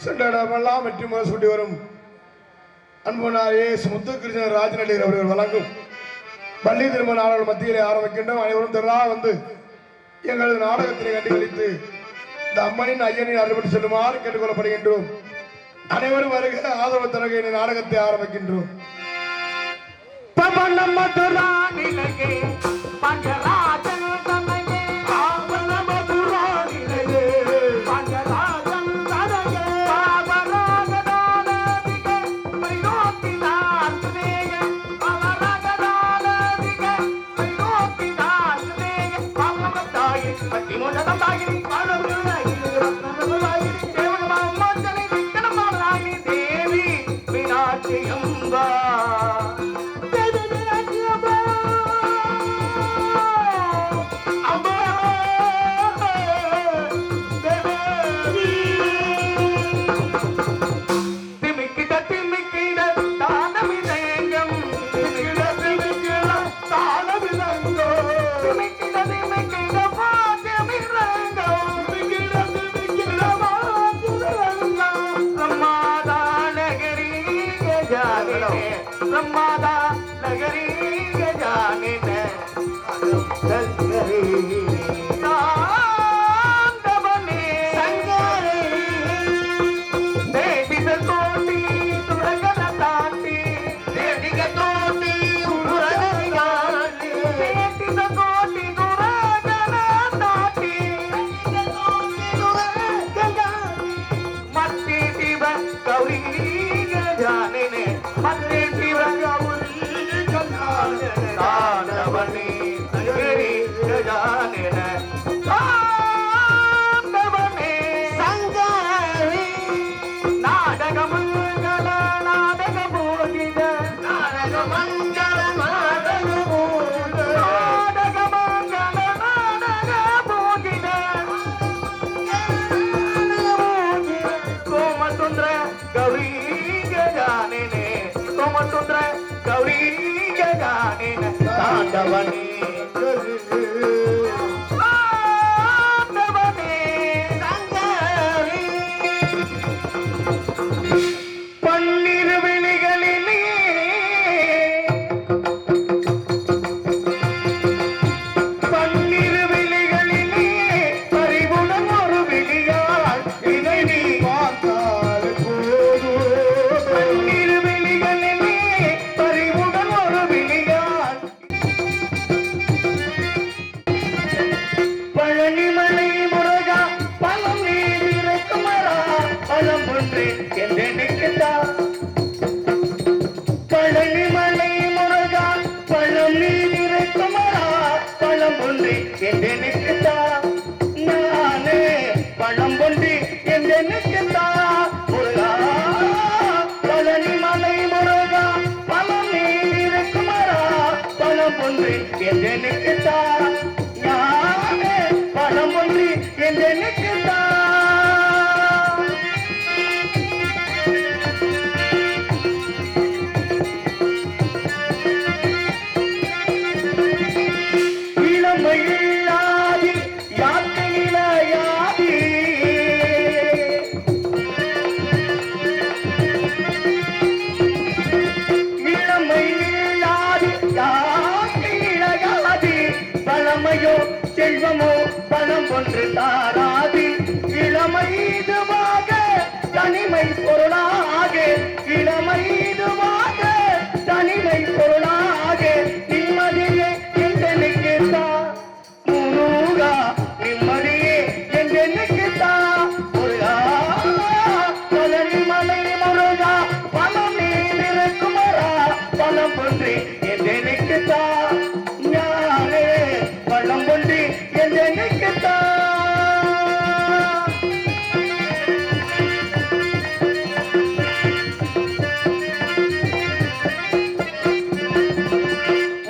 சென்றடமெல்லாம் வெற்றி முறை சூட்டி வரும் அன்பனாயே முத்துகிருஷ்ணன் ராஜநடிகர் அவர்கள் வழங்கும் பள்ளி திரும்ப நாடக மத்தியிலே ஆரம்பிக்கின்றோம். அனைவரும் திரளா வந்து எங்களது நாடகத்தினை கண்டுகளித்து இந்த அம்மனின் ஐயனின் அறுபடி செல்லுமாறு கேட்டுக்கொள்ளப்படுகின்றோம். அனைவரும் வருக, ஆதரவு தரக நாடகத்தை ஆரம்பிக்கின்றோம். என்றெனுக்குத்தான் ஞானே பலம் ஒன்று என்றெனுக்குத்தான் இளமையில்லாதி யாக்கை நிலையாதி இளமையில்லாதி யாக்கை நிலையாதி பழமையோ செல்வமோ பணம் ஒன்று தாராதி இளமைதுவாக தனிமை பொருளாக இளமைதுவாக தனிமை பொருளாக நிம்மதியே என்றெனுக்குத்தா முருகா நிம்மதியே என்றெனுக்குத்தா முருகா பழனி மலை முருகா பணம் நீருக்குமரா பணம் ஒன்று என்றெனுக்குத்தா ஞானே பழம் ஒன்று என்றெனுக்குத்தா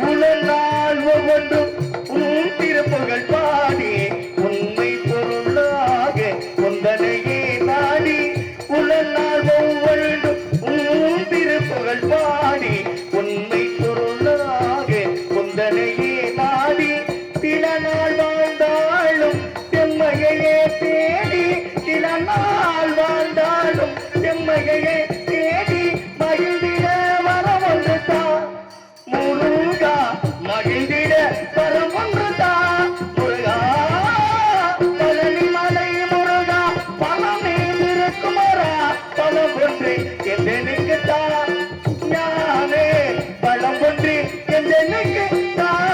உலகால் ஒவ்வொன்றும் உன் திருப்புகழ் பாடி உண்மை பொருளாக கொந்தனையே நாடி உலகால் ஒவ்வொன்றும் உன் திருப்புகழ் பாடி உண்மை பொருளாக கொந்தனையே நாடி சில நாள் வாழ்ந்தாலும் செம்மையே தேடி சில நாள் வாழ்ந்தாலும் செம்மையே தேடி மகிழ்ந்திட வரம் ஒன்றுதான் முருகா மகிழ்ந்திட வரம் ஒன்றுதான் முருகா பழனி மலை முருகா பணம் நீருக்குமரா பணம் ஒன்று என்றெனுக்குத்தான் ஞானே பழம் ஒன்று என்றெனுக்குத்தான்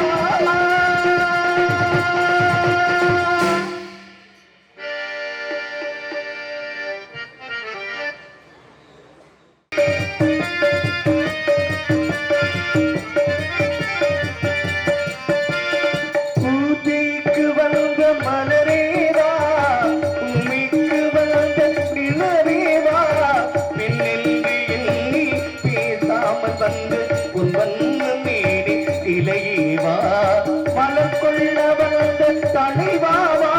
பூஜைக்கு வந்த மலரேவா பூமிக்கு வந்த நிலவேவா பின்னென்று எண்ணி பேசாமல் வந்து உன் வந்து மீறி இலையேவா மலர் கொள்ள வந்த தலைவாவா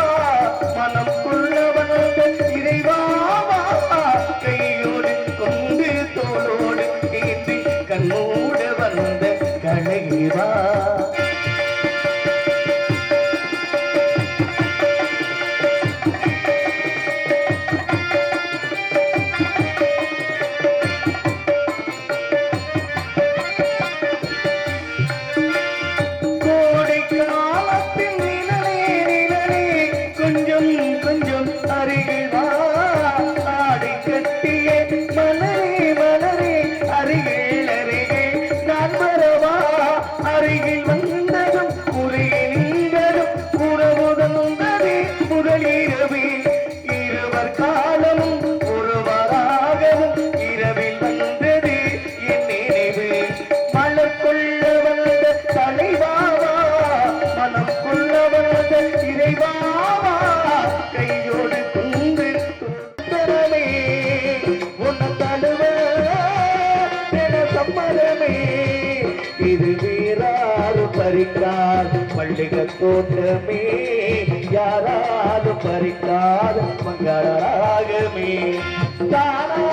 மனம் கொள்ள வந்த இறைவாவா கையோடு கொண்டு தோளோடு ஏற்றி கண்ணோடு வந்த கலைவா கோடை காலத்தின் நிழலே நிழலே கொஞ்சம் கொஞ்சம் அருகில் வா ஆடை கட்டிய மலரே மலரே அருகில் அருகில் நான் வரவா அருகில் வந்ததும் உரையில் நீங்களும் உறவு தந்ததே முதலிரவே இருவர் காலமும் ஒருவராகவும் இரவில் வந்தது என் நினைவு மலர் கொள்ள வந்த தலைவாவா மனம் கொள்ள வந்த இறைவாவா கையோடு குந்து தரமே உன்ன தழுவ என சம்மதமே இது வேறாரும் பறிக்கார் பள்ளிக தோற்றமே யாராலும் பறிக்கார் மங்களராகமே தானா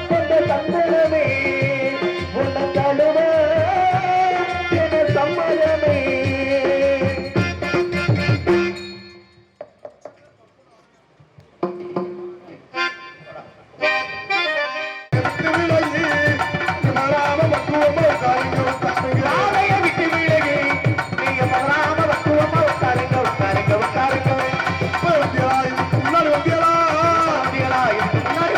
கொண்ட தந்தரமே உன்ன தழுவ என சம்மதமே ஆலய விட்டு விலகி நீங்க மறாம வக்குவமா உட்காருங்க உட்காருங்க உட்காருங்க முன்னாடி வந்தியலா இதுக்கு முன்னாடி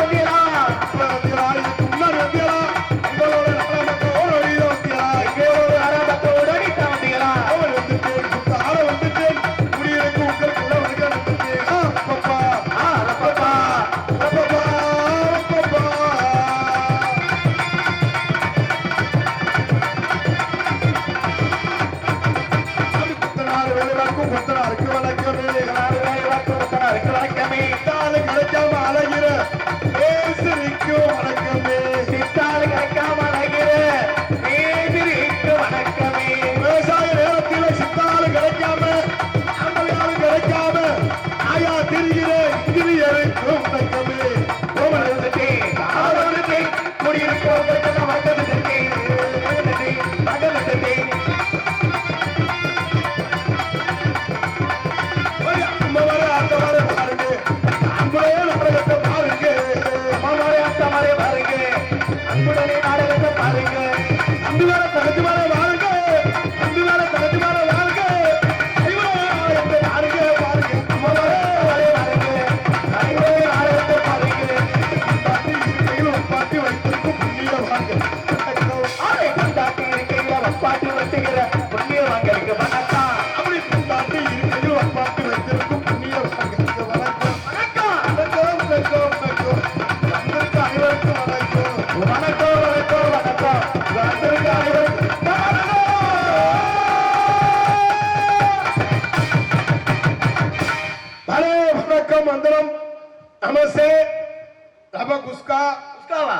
அப்ப குஸ்கா, குஸ்காவா?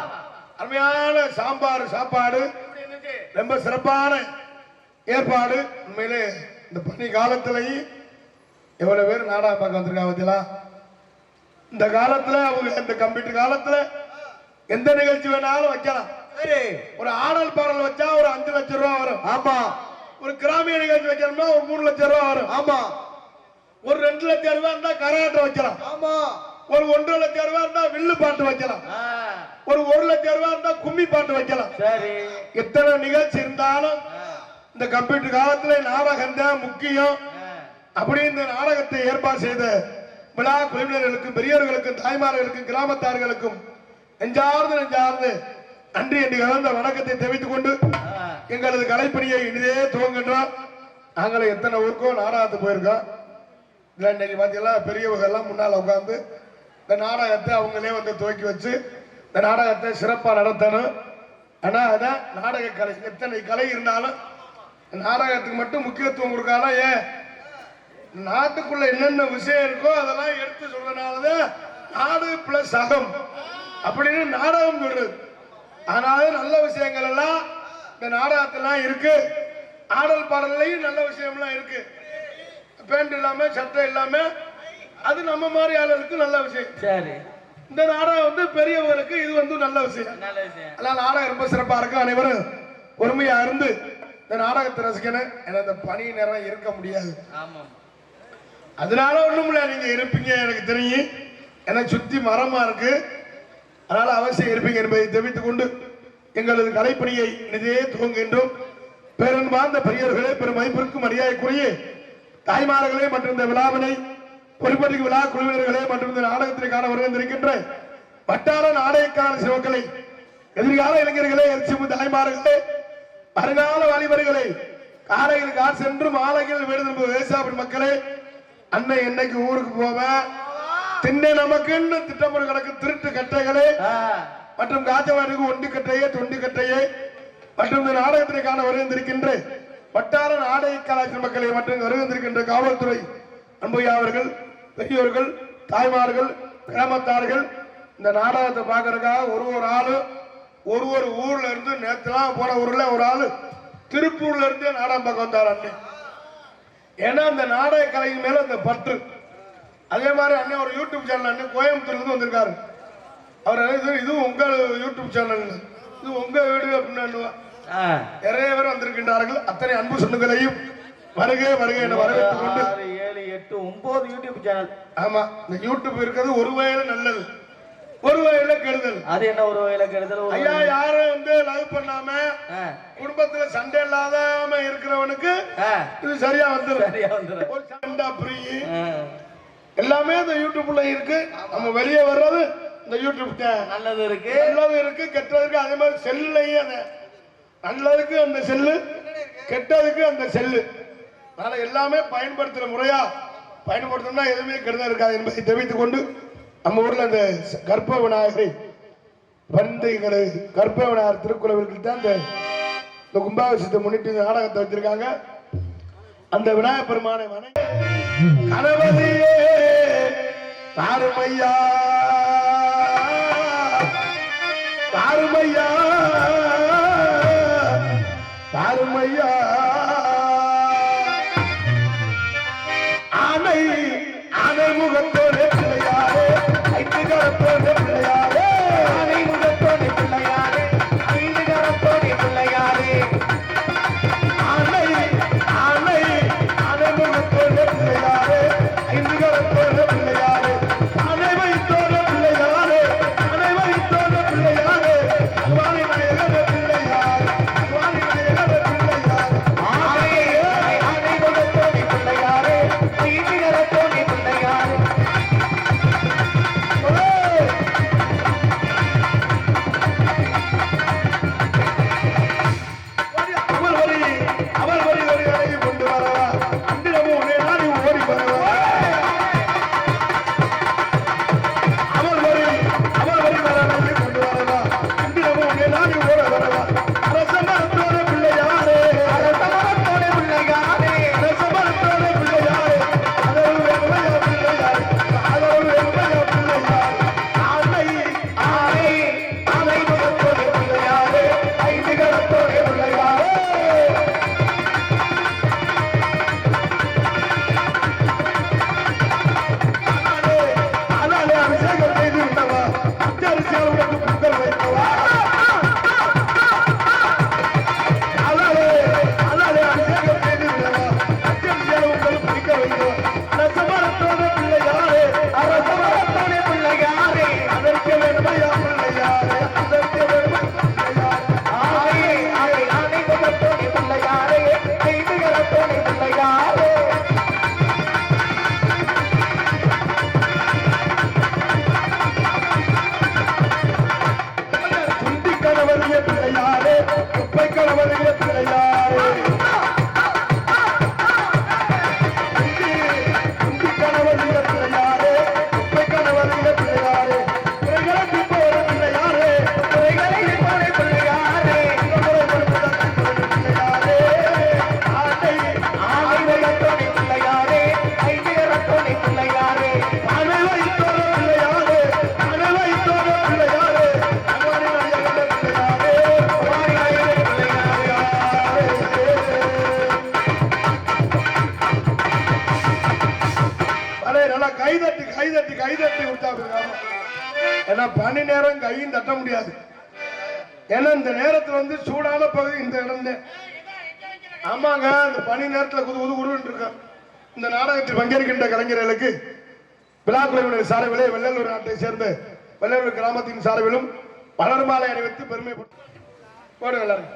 அருமையான சாம்பார் சாப்பாடு, எப்படி இருந்துச்சு? ரொம்ப சிறப்பான ஏற்பாடு. உண்மையிலே இந்த பனி காலத்திலையும் எவ்வளவு பேர் நாடகம் பார்க்க வந்திருக்காங்க பார்த்தீங்களா? இந்த காலத்துல அவங்க இந்த கம்ப்யூட்டர் காலத்துல எந்த நிகழ்ச்சி வேணாலும் வைக்கலாம். சரி. ஒரு ஆடல் பாடல் வச்சா ஒரு 5 லட்சம் ரூபாய் வரும். ஆமா. ஒரு கிராமிய நிகழ்ச்சி வைக்கணும்னா ஒரு 3 லட்சம் ரூபாய் வரும். ஆமா. ஒரு 2 லட்சம் ரூபாய் இருந்தா கரகாட்டம் வைக்கலாம். ஆமா. ஒரு 1.5 லட்சம் ரூபாய் இருந்தா வில்லு பாட்டு வைக்கலாம். ஒரு 1 லட்சம் ரூபாய் இருந்தா கும்மி பாட்டு வைக்கலாம். சரி. எத்தனை நிகழ்ச்சி இருந்தாலும் இந்த கம்ப்யூட்டர் காலத்துல நாடகம் தான் முக்கியம். அப்படி இந்த நாடகத்தை ஏற்பாடு செய்த விழா குழுவினர்களுக்கும் பெரியவர்களுக்கும் தாய்மார்களுக்கும் கிராமத்தார்களுக்கும் நெஞ்சார்ந்து நன்றி என்று கலந்த வணக்கத்தை தெரிவித்துக் கொண்டு எங்களது கலைப்பணியை இனிதே துவங்குகின்றோம். நாங்களும் எத்தனை ஊருக்கும் நாடகத்துக்கு போயிருக்கோம். இல்லை இன்னைக்கு பார்த்தீங்கன்னா பெரியவங்க எல்லாம் முன்னால் உட்காந்து இந்த நாடகத்தை அவங்களே வந்து துவக்கி வச்சு இந்த நாடகத்தை சிறப்பாக நடத்தணும். ஆனால் அதான் நாடக கலை, எத்தனை கலை இருந்தாலும் நாடகத்துக்கு மட்டும் முக்கியத்துவம் கொடுக்காத. ஏன் நாட்டுக்குள்ள என்னென்ன விஷயம் இருக்கோ அதெல்லாம் எடுத்து சொல்றதுனாலதான் நாடு பிளஸ் அகம் அப்படின்னு நாடகம் சொல்றது. அதனால நல்ல விஷயங்கள் எல்லாம் இந்த நாடகத்திலாம் இருக்கு. ஆடல் பாடல்லையும் நல்ல விஷயம்லாம் இருக்கு. பேண்ட் இல்லாம சட்டை இல்லாம அது நம்ம மாதிரி ஆளுகளுக்கு நல்ல விஷயம். சரி. இந்த நாடகம் வந்து பெரியவர்களுக்கு இது வந்து நல்ல விஷயம். அதனால நாடகம் ரொம்ப சிறப்பா இருக்கு. அனைவரும் பொறுமையா இருந்து இந்த நாடகத்தை ரசிக்கணும். ஏன்னா இந்த பனி நேரம் இருக்க முடியாது. அதனால ஒண்ணும் இல்ல, நீங்க இருப்பீங்க எனக்கு தெரியும். ஏன்னா சுத்தி மரமா இருக்கு. அதனால அவசியம் இருப்பீங்க என்பதை தெரிவித்துக் கொண்டு எங்களது கலைப்பணியை இனிதே துவங்குகின்றோம். பேரன்பார்ந்த பெரியவர்களே, பெரும் மதிப்பிற்கும் மரியாதைக்குரிய தாய்மார்களே மற்றும் இந்த விழாவினை பொறுப்பதிக்கு விழா குழுவினர்களே மற்றும் இந்த நாடகத்திற்கான வருகின்ற வட்டார நாடகக்கான சிவக்களை, எதிர்கால இளைஞர்களே, எரிசிமு தாய்மார்களே, வருங்கால வாலிபர்களே, காலையில் கார் சென்று மாலையில் வீடு திரும்ப விவசாய மக்களே, அன்னை என்னைக்கு ஊருக்கு போவேன் திண்ணை நமக்குன்னு திட்டமிட கிடக்கு திருட்டு கட்டைகளே மற்றும் காஜவானுக்கு ஒண்டி கட்டையே தொண்டி கட்டையே மற்றும் இந்த நாடகத்திற்கான வருகின்ற வட்டார நாடக கலாச்சார மக்களை மற்றும் வருகின்ற காவல்துறை அன்பையா அவர்கள், பெரியோர்கள், தாய்மார்கள், கிராமத்தார்கள் இந்த நாடகத்தை பார்க்கறதுக்காக ஒரு ஆளு ஒரு ஊர்ல இருந்து நேற்றுலாம் போன ஊர்ல ஒரு ஆளு திருப்பூர்ல இருந்தே நாடகம் பார்க்க வந்தார் அண்ணே. ஏன்னா அந்த நாடக கலைக்கு மேல அந்த பற்று. அதே மாதிரி அண்ணன் ஒரு யூடியூப் சேனல் அண்ணன் கோயம்புத்தூர்ல இருந்து வந்திருக்காரு. அவர் இது உங்க யூடியூப் சேனல், இது உங்க வீடு அப்படின்னு நிறைய பேர் வந்திருக்கின்றார்கள். அத்தனை அன்பு சொந்தங்களையும் வருக வருக என வரவேற்றுக் கொண்டு 6, 7, 8, 9 யூடியூப் சேனல். ஆமா, இந்த யூடியூப் இருக்கிறது ஒரு வகையில நல்லது, ஒரு வகையில கெடுதல். அது என்ன ஒரு வகையில கெடுதல்? ஐயா, யாரும் வந்து லவ் பண்ணாம குடும்பத்துல சண்டை இல்லாம இருக்கிறவனுக்கு இது சரியா வந்துடும். சண்டை ஃப்ரீ எல்லாமே இந்த யூடியூப்ல இருக்கு. நம்ம வெளியே வர்றது இந்த யூடியூப் நல்லது இருக்கு, நல்லது இருக்கு, கெட்டது இருக்கு. அதே மாதிரி செல்லுலையும் நல்லதுக்கு அந்த செல்லு, கெட்டதுக்கு அந்த செல்லு. அதனால எல்லாமே பயன்படுத்துற முறையா பயன்படுத்தணும்னா எதுவுமே கெடுதல் இருக்காது என்பதை தெரிவித்துக் கொண்டு நம்ம ஊர்ல இந்த கர்ப்ப விநாயகரை வந்து கர்ப்ப விநாயகர் திருக்குறளுக்கு தான் இந்த கும்பாபிஷேகத்தை முன்னிட்டு நாடகத்தை வச்சிருக்காங்க. அந்த விநாயகர் பெருமானை கணவதியே தாருமையா தாருமையா தாருமையா ஆனை ஆனை முகத்தோடு பிள்ளையாரே, ஐந்து கரத்தோடு பிள்ளையாரே, ஆனை முகத்தோடு பிள்ளையாரே, ஐந்து கரத்தோடு பிள்ளையாரே, ஆனை ஆனை ஆனை முகத்தோடு பிள்ளையாரே, ஐந்து கரத்தோடு பிள்ளையாரே, ஆனை வைத்தோடு பிள்ளையாரே, ஆனை வைத்தோடு பிள்ளையாரே, சுவாமி நாயகர் பிள்ளையாரே, சுவாமி நாயகர் பிள்ளையாரே, வருகிற பிள்ளையாரே கைதட்டி விட்டாங்க. ஏன்னா பனி நேரம் கையும் தட்ட முடியாது. ஏன்னா இந்த நேரத்துல வந்து சூடான பகுதி இந்த இடம். ஆமாங்க, இந்த பனி நேரத்துல குடுன்னு இருக்க இந்த நாடகத்தில் பங்கேற்கின்ற கலைஞர்களுக்கு விழா குழுவினர் சார்பிலே வெள்ளலூர் நாட்டை சேர்ந்த வெள்ளலூர் கிராமத்தின் சார்பிலும் மலர் மாலை அணிவித்து பெருமைப்பட்டு போடுங்க எல்லாரும்.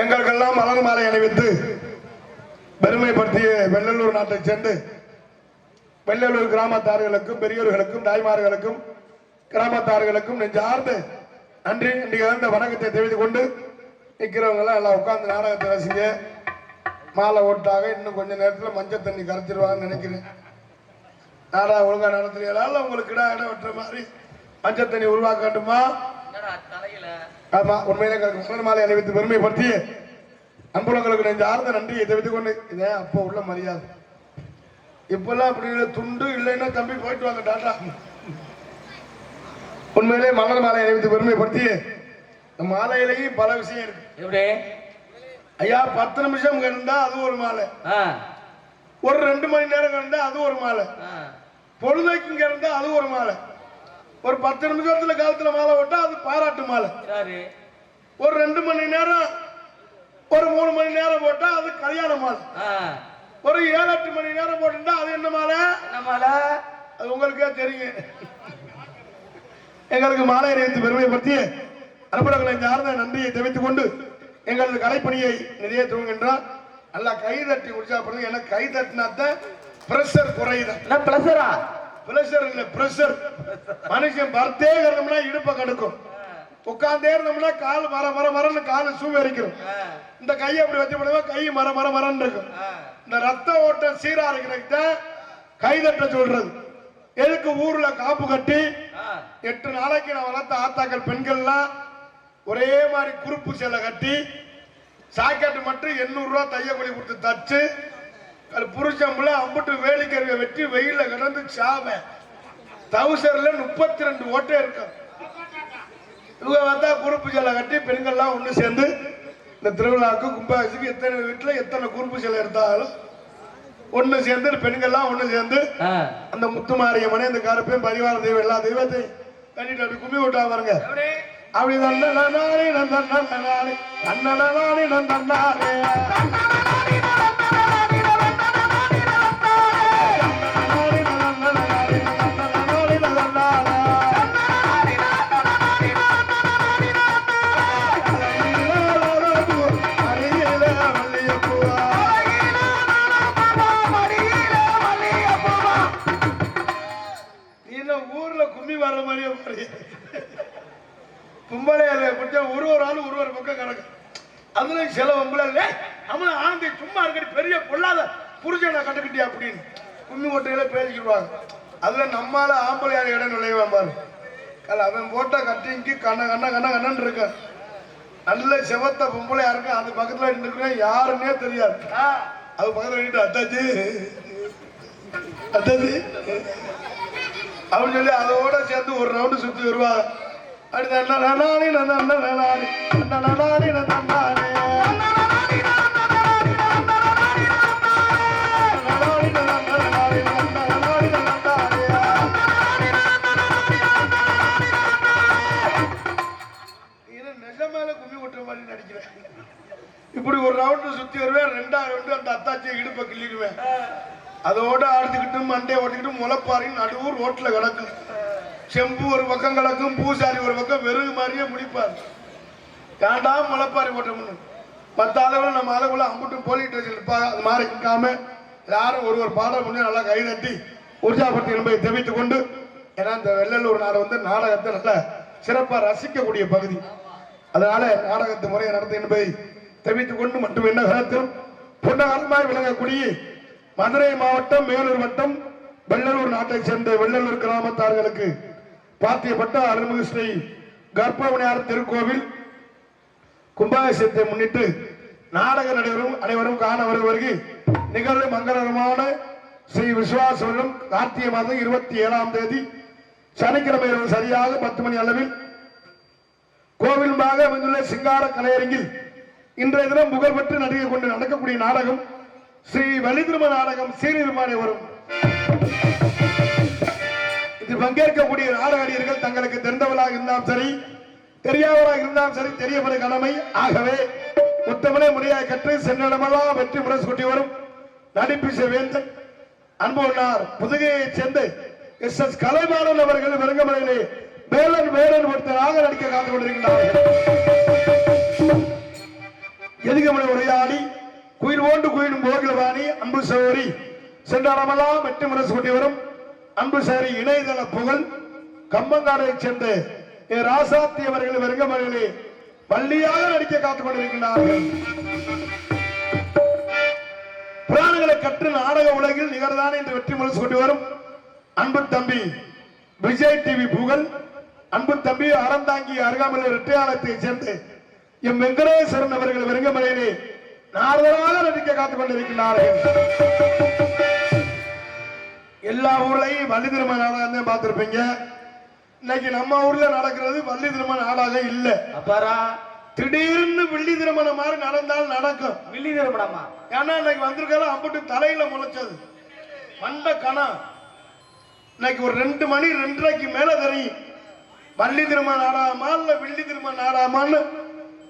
எங்களுக்கெல்லாம் மலர் மாலை அணிவித்து பெருமைப்படுத்திய வெள்ளலூர் நாட்டை சேர்ந்து வெள்ளலூர் கிராமத்தார்களுக்கும் பெரியோர்களுக்கும் தாய்மார்களுக்கும் கிராமத்தார்களுக்கும் நெஞ்சார்ந்த நன்றி இந்த வணக்கத்தை தெரிவித்துக் கொண்டு நிற்கிறவங்க எல்லாம் உட்கார்ந்து நாடகத்தை ரசிங்க. மாலை ஓட்டாக இன்னும் கொஞ்ச நேரத்தில் மஞ்சள் தண்ணி கரைச்சிருவாங்கன்னு நினைக்கிறேன். நாடகம் ஒழுங்கா நடத்துறீங்களா உங்களுக்கு இடம் வெட்டுற மாதிரி மஞ்சள் தண்ணி உருவாக்க வேண்டுமா? ஆமா, உண்மையிலே மலர் மாலை அணிவித்து பெருமைப்படுத்தி அன்புலங்களுக்கு நெஞ்ச ஆர்ந்த நன்றியை தெரிவித்துக் கொண்டு இதே அப்போ உள்ள மரியாதை. இப்பெல்லாம் அப்படி துண்டு இல்லைன்னா தம்பி போயிட்டு வாங்க டாட்டா. உண்மையிலே மலர் மாலை அணிவித்து பெருமைப்படுத்தி மாலையிலையும் பல விஷயம் இருக்கு. ஐயா 10 நிமிஷம் கிடந்தா அது ஒரு மாலை, ஒரு 2 மணி நேரம் கிடந்தா அது ஒரு மாலை, பொழுதைக்கு கிடந்தா அது ஒரு மாலை, ஒரு 10 நிமிஷத்துல காலத்துல மாலை போட்டா அது பாராட்டு மாலை, ஒரு 2 மணி நேரம் ஒரு 3 மணி நேரம் போட்டா அது கல்யாண மாலை, ஒரு 7-8 மணி நேரம் போட்டுட்டா அது என்ன மாலை? அது உங்களுக்கே தெரியும். எங்களுக்கு மாலை அணிவித்து பெருமைப்படுத்தி அன்புலங்களை சார்ந்த நன்றியை தெரிவித்துக் கொண்டு எங்களது கலைப்பணியை நிறைய துவங்குகின்றார். நல்லா கை தட்டி உற்சாகப்படுது. எனக்கு கை தட்டினாத்தான் பிரஷர் குறையுதான். பிரஷர் இல்ல பிரஷர். மனுஷன் பர்த்தே இருந்தோம்னா இடுப்ப கடுக்கும், உட்கார்ந்தே இருந்தோம்னா கால் மரன்னு காலு சூவரிக்கிறோம். இந்த கையை அப்படி வச்சு பண்ணுவா கை மரன்னு இருக்கும். இந்த ரத்த ஓட்டம் சீரா இருக்கிற கை தட்ட சொல்றது. எதுக்கு ஊர்ல காப்பு கட்டி 8 நாளைக்கு நான் வளர்த்த ஆத்தாக்கள் பெண்கள்லாம் ஒரே மாதிரி குறுப்பு சேலை கட்டி சாக்கெட்டு மட்டும் 800 ரூபாய் தையக்கூலி கொடுத்து தச்சு புருஷம்புல அம்புட்டு வேலிக்கருவை வெட்டி வெயில கிடந்து சாவ தவுசர்ல 32 ஓட்டை இருக்கும். இவங்க வந்தா குறுப்பு சேலை கட்டி பெண்கள்லாம் ஒண்ணு சேர்ந்து இந்த திருவிழாவுக்கு கும்பாபிஷேகம் எத்தனை வீட்டுல எத்தனை குறுப்பு சேலை எடுத்தாலும் ஒண்ணு சேர்ந்து பெண்கள்லாம் ஒண்ணு சேர்ந்து அந்த முத்துமாரியம்மனை இந்த கருப்பையும் பரிவார தெய்வம் எல்லா தெய்வத்தையும் கட்டிட்டு அப்படி கும்மி விட்டா பாருங்க. அப்படி நன்னானே நந்தன்னானே நன்னனானே நந்தன்னானே பொம்பளையில ஒரு ஆள் ஒரு பக்கம் கணக்கு. அதுல சில பொம்பளை நம்மள ஆனந்தி சும்மா இருக்கடி பெரிய பொல்லாத புருஷனை கட்டுக்கிட்டியா அப்படின்னு கும்மி கொட்டையில பேசிக்கிடுவாங்க. அதுல நம்மால ஆம்பளையார் இடம் நுழைவான் பாரு. அவன் போட்ட கட்டிங்க்கு கண்ணன்னு இருக்க நல்ல செவத்த பொம்பளையா இருக்கு. அது பக்கத்துல நின்று யாருன்னே தெரியாது. அது பக்கத்துல நின்று அத்தாச்சு அப்படின்னு சொல்லி அதோட சேர்ந்து ஒரு ரவுண்டு சுத்தி வருவாங்க. அப்படி நிஜமால கும்மி கொட்டுற மாதிரி நடிக்கிறேன். இப்படி ஒரு ரவுண்டு சுத்தி வருவேன். 2வது ரவுண்டு அந்த அத்தாச்சியை இடுப்ப கிள்ளிடுவேன். அதோட ஆடுத்துக்கிட்டு மண்டையை ஓட்டிக்கிட்டு முளைப்பாரின்னு நடுவூர் ரோட்ல கிடக்கும். செம்பு ஒரு பக்கம் கிடக்கும், பூசாரி ஒரு பக்கம் வெறுகு மாதிரியே முடிப்பார். ஏண்டா முளைப்பாரி ஓட்டம்னு மற்ற அளவில் நம்ம அளவுல அம்புட்டும் போலீஸ் ஸ்டேஷன் இருப்பாங்க. அது மாதிரி இருக்காம யாரும் ஒரு பாடல் முன்னே நல்லா கைதட்டி உற்சாகப்படுத்தி என்பதை தெரிவித்துக் கொண்டு, ஏன்னா இந்த வெள்ளலூர் நாடு வந்து நாடகத்தை நல்ல சிறப்பாக ரசிக்கக்கூடிய பகுதி. அதனால நாடகத்து முறையை நடத்தும் என்பதை தெரிவித்துக் கொண்டு மட்டும் என்ன காலத்திலும் பொன்னகரமாய் விளங்கக்கூடிய மதுரை மாவட்டம் மேலூர் வட்டம் வெள்ளலூர் நாட்டைச் சேர்ந்த வெள்ளலூர் கிராமத்தார்களுக்கு பாத்தியப்பட்ட அருள்மிகு ஸ்ரீ கர்ப்பவனியார் திருக்கோவில் கும்பாபிஷேகத்தை முன்னிட்டு நாடக நடைபெறும் அனைவரும் காண வருவதற்கு நிகழ்வு மங்களகரமான ஸ்ரீ விஸ்வாச வருடம் கார்த்திகை மாதம் 27ஆம் தேதி சனிக்கிழமை இரவு சரியாக 10 மணி அளவில் கோவிலுமாக அமைந்துள்ள சிங்கார கலையரங்கில் இன்றைய தினம் புகழ்பெற்று நடிகை கொண்டு நடக்கக்கூடிய நாடகம் ஸ்ரீ வள்ளிதிரும நாடகம் சீனிருமானே வரும். இதில் பங்கேற்கக்கூடிய நாடகடியர்கள் தங்களுக்கு தெரிந்தவர்களாக இருந்தாலும் சரி, தெரியாதவராக இருந்தாலும் சரி, தெரியப்படும் கடமை. ஆகவே முத்தமிழை முறையாக கற்று சென்னிடமெல்லாம் வெற்றி முரசு கொட்டி வரும் நடிப்பிசை வேந்தன் அன்புனார் புதுகையைச் சேர்ந்த SS கலைமாறன் அவர்கள் வெறுங்கமலையிலே வேலன் வேலன் ஒருத்தராக நடிக்க காத்துக் கொண்டிருக்கின்றார்கள். எதுகமலை உரையாடி குயில் ஓண்டு குயிலும் போகிலவாணி அன்பு சௌரி சென்றாரமெல்லாம் வெற்றி முரசு கொட்டி வரும் அன்பு சாரி இணையதள புகழ் கம்பங்காரை சேர்ந்த ராசாத்தி அவர்கள் வெறுங்கமலையிலே பள்ளியாக நடிக்க காத்துக் கொண்டிருக்கின்றார்கள். புராணங்களை கற்று நாடக உலகில் நிகழ்தான் என்று வெற்றி முரசு கொண்டு வரும் அன்பு தம்பி விஜய் டிவி புகழ் அன்பு தம்பி அறந்தாங்கி அருகாமையில் இரட்டையாளத்தை சேர்ந்து எம் வெங்கடேஸ்வரன் அவர்கள் வெறுங்கமலையிலே நாரதராக நடிக்க காத்துக் கொண்டிருக்கிறார்கள். எல்லா ஊர்லயும் வள்ளி திருமண நாடகம் தான் பார்த்திருப்பீங்க. இன்னைக்கு நம்ம ஊர்ல நடக்கிறது வள்ளி திருமண நாடகம் இல்ல. அப்பாரா திடீர்னு வெள்ளி திருமணம் மாதிரி நடந்தால் நடக்கும். வெள்ளி திருமணமா? ஏன்னா இன்னைக்கு வந்திருக்காலும் அம்புட்டு தலையில முளைச்சது மண்ட கணம். இன்னைக்கு ஒரு 2 மணி 2:30க்கு மேல தெரியும் வள்ளி திருமண நாடகமா இல்ல வெள்ளி திருமண நாடகமான்னு.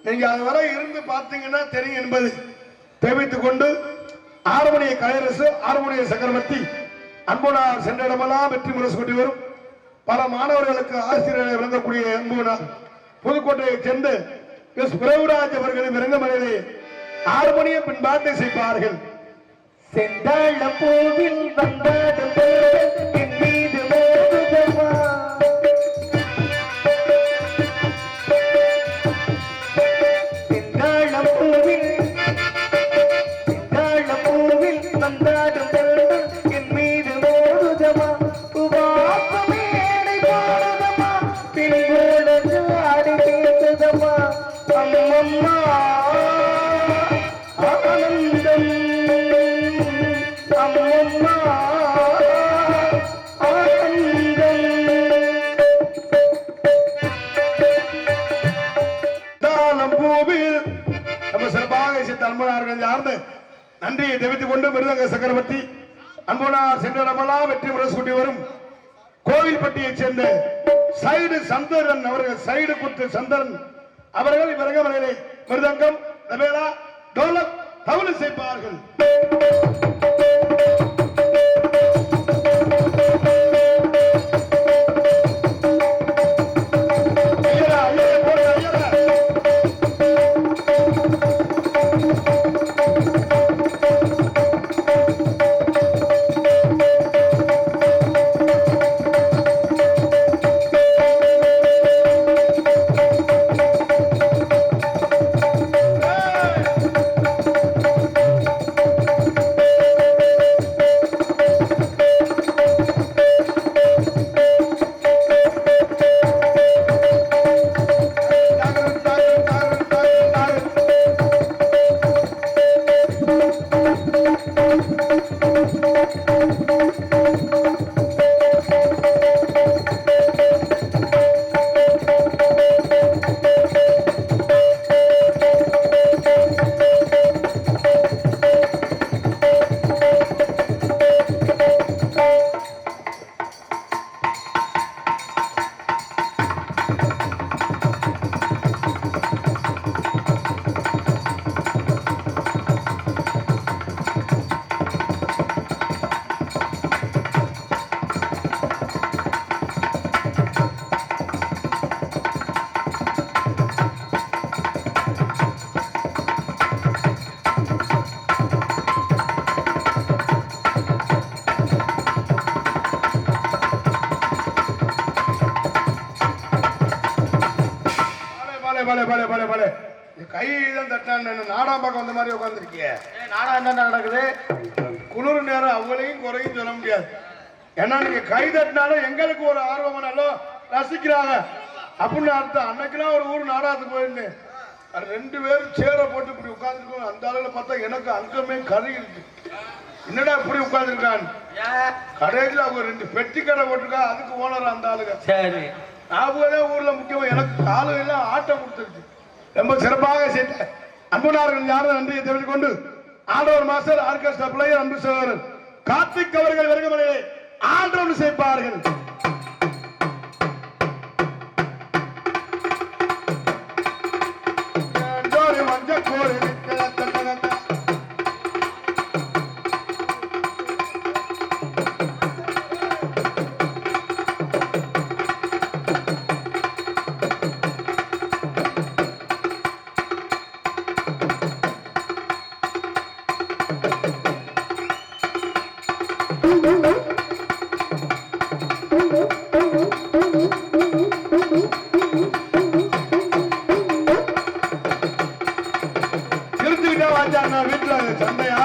நீங்க அது வரை இருந்து பார்த்தீங்கன்னா தெரியும் என்பது தெரிவித்துக் கொண்டு, ஆறுமணிய கலையரசு ஆறுமணிய சக்கரவர்த்தி அன்புனார் சென்ற இடமெல்லாம் வெற்றி முரசு கொண்டு வரும் பல மாணவர்களுக்கு ஆசிரியரை விளங்கக்கூடிய அன்புனார் புதுக்கோட்டையை சேர்ந்து எஸ் பிரபுராஜ் அவர்களின் விரங்கமலையிலே ஆறுமணிய பின்பாட்டை செய்வார்கள். செந்தாழ பூவில் வந்தது என் மீது மோதுதமா, செந்தாழ பூவில் வந்தாடும் என் மீது மோதுதமா, உபாசமேடை போடுதமா, பின்போடு ஆடி பேசுதமா, அம்மம்மா ஆனந்தம் அம்மம்மா ஆனந்தம். பூவில் நம்ம சிறப்பாக அன்பனார்கள் சார்ந்து நன்றியை தெரிவித்துக் கொண்டு மிருதங்க சக்கரவர்த்தி அன்பனார் சென்ற இடமெல்லாம் வெற்றி முரசு கொண்டு வரும் கோவில்பட்டியைச் சேர்ந்த சைடு சந்திரன் அவர்கள் சைடு குத்து சந்திரன் அவர்கள் இவரங்கமலையிலே மிருதங்கம் நபேலா டோலக் தவுளு செய்வார்கள். பலே பலே பலே பலே கை தான் தட்டான் நாடாம் பக்கம் வந்த மாதிரி உட்காந்துருக்கிய. நாடா என்ன நடக்குது? குளிர் நேரம் அவங்களையும் குறையும் சொல்ல முடியாது. ஏன்னா நீங்க கை தட்டினாலும் எங்களுக்கு ஒரு ஆர்வமானாலும் ரசிக்கிறாங்க அப்படின்னு அர்த்தம். அன்னைக்கெல்லாம் ஒரு ஊர் நாடகத்துக்கு போயிருந்தேன். 2 பேரும் சேரை போட்டு இப்படி உட்காந்துருக்கோம். அந்த அளவுல பார்த்தா எனக்கு அங்கமே கறி இருக்கு. என்னடா இப்படி உட்காந்துருக்கான். கடையில் அவங்க 2 பெட்டி கடை போட்டிருக்கா. அதுக்கு ஓனர் அந்த ஆளுங்க. சரி, ஞாபகம் ஊர்ல முக்கியமா எனக்கு காலம் எல்லாம் ஆட்டம் கொடுத்துருச்சு. ரொம்ப சிறப்பாக செய்த அன்புனார்கள் யாரும் நன்றியை தெரிவித்துக் கொண்டு ஆண்டவர் மாஸ்டர் ஆர்கெஸ்ட்ரா பிளேயர் அன்பு சகோதரர் கார்த்திக் அவர்கள் வருகமலையை ஆண்டவர் செய்ப்பார்கள். வீட்டுல சண்டையா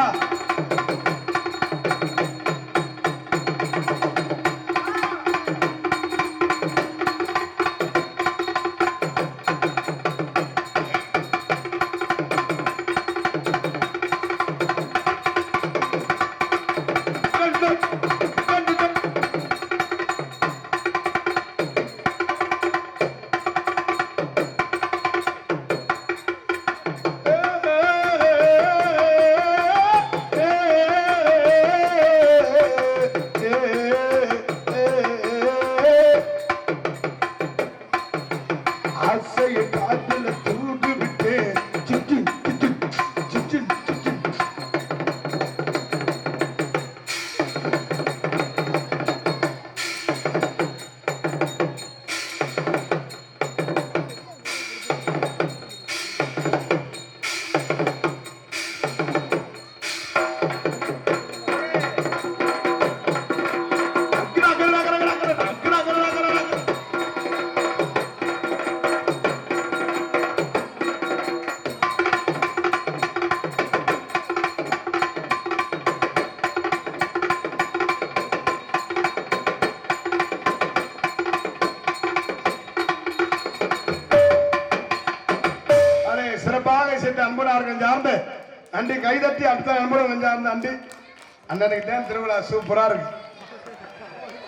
சிறப்பாக சேர்த்து அன்பனார்கள் சார்ந்து அண்டி கைதட்டி அடுத்த அன்புடன் சார்ந்த அண்டி அண்ணனுக்கு தான் திருவிழா சூப்பரா இருக்கு.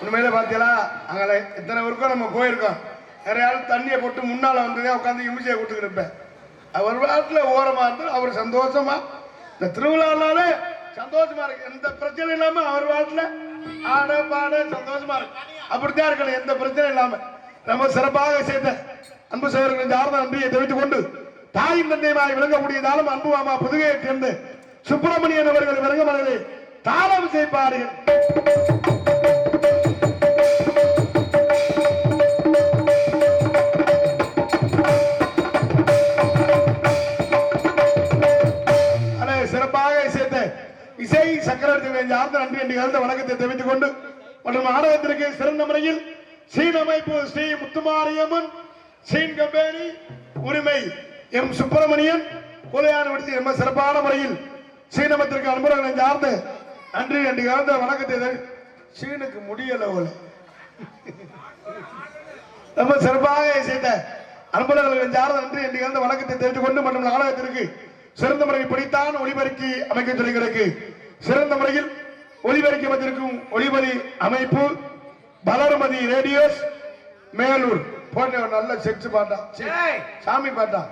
உண்மையில பாத்தீங்களா அங்கே இத்தனை ஊருக்கும் நம்ம போயிருக்கோம். நிறைய ஆள் தண்ணியை போட்டு முன்னால வந்துதான் உட்காந்து இமிச்சியை கொடுத்துக்கிட்டு இருப்பேன். அவர் வாட்டில் ஓரமா இருந்து அவர் சந்தோஷமா இந்த திருவிழானாலே சந்தோஷமா இருக்கு. எந்த பிரச்சனை இல்லாம அவர் வாட்டில் ஆட பாட சந்தோஷமா இருக்கு. அப்படித்தான் இருக்கணும், எந்த பிரச்சனை இல்லாம. நம்ம சிறப்பாக சேர்த்த அன்பு சோழர்களின் சார்ந்த நன்றியை தெரிவித்துக் கொண்டு தாயும் தந்தையுமாய் விளங்கக்கூடியதாலும் அன்பு மாமா புதுகையை சேர்ந்து சுப்பிரமணியன் அவர்கள் விளங்கமலையை தாளம் செய்ப்பார்கள். சிறப்பாக சேர்த்த இசை சக்கரவர்த்தி சார்ந்த நன்றி என்று கலந்த வணக்கத்தை தெரிவித்துக் கொண்டு மற்றும் நாடகத்திற்கு சிறந்த முறையில் சீன் அமைப்பு ஸ்ரீ முத்துமாரியம்மன் சீன் கம்பெனி உரிமை எம் சுப்பிரமணியன் கொலையான விடுத்து ரொம்ப சிறப்பான முறையில் சீனமத்திற்கு அன்புகளை சார்ந்த நன்றி என்று கலந்த வணக்கத்தை சீனுக்கு முடியல ரொம்ப சிறப்பாக செய்த அன்புகளை சார்ந்த நன்றி என்று கலந்த வணக்கத்தை தெரிவித்துக் கொண்டு மற்றும் நாடகத்திற்கு சிறந்த முறையில் படித்தான் ஒளிபெருக்கி அமைக்க சொல்கிறது. சிறந்த முறையில் ஒளிபெருக்கி அமைத்திருக்கும் ஒளிபரி அமைப்பு பலர்மதி ரேடியோஸ் மேலூர் போன்ற ஒரு நல்ல செச்சு பாட்டா சாமி பாட்டா.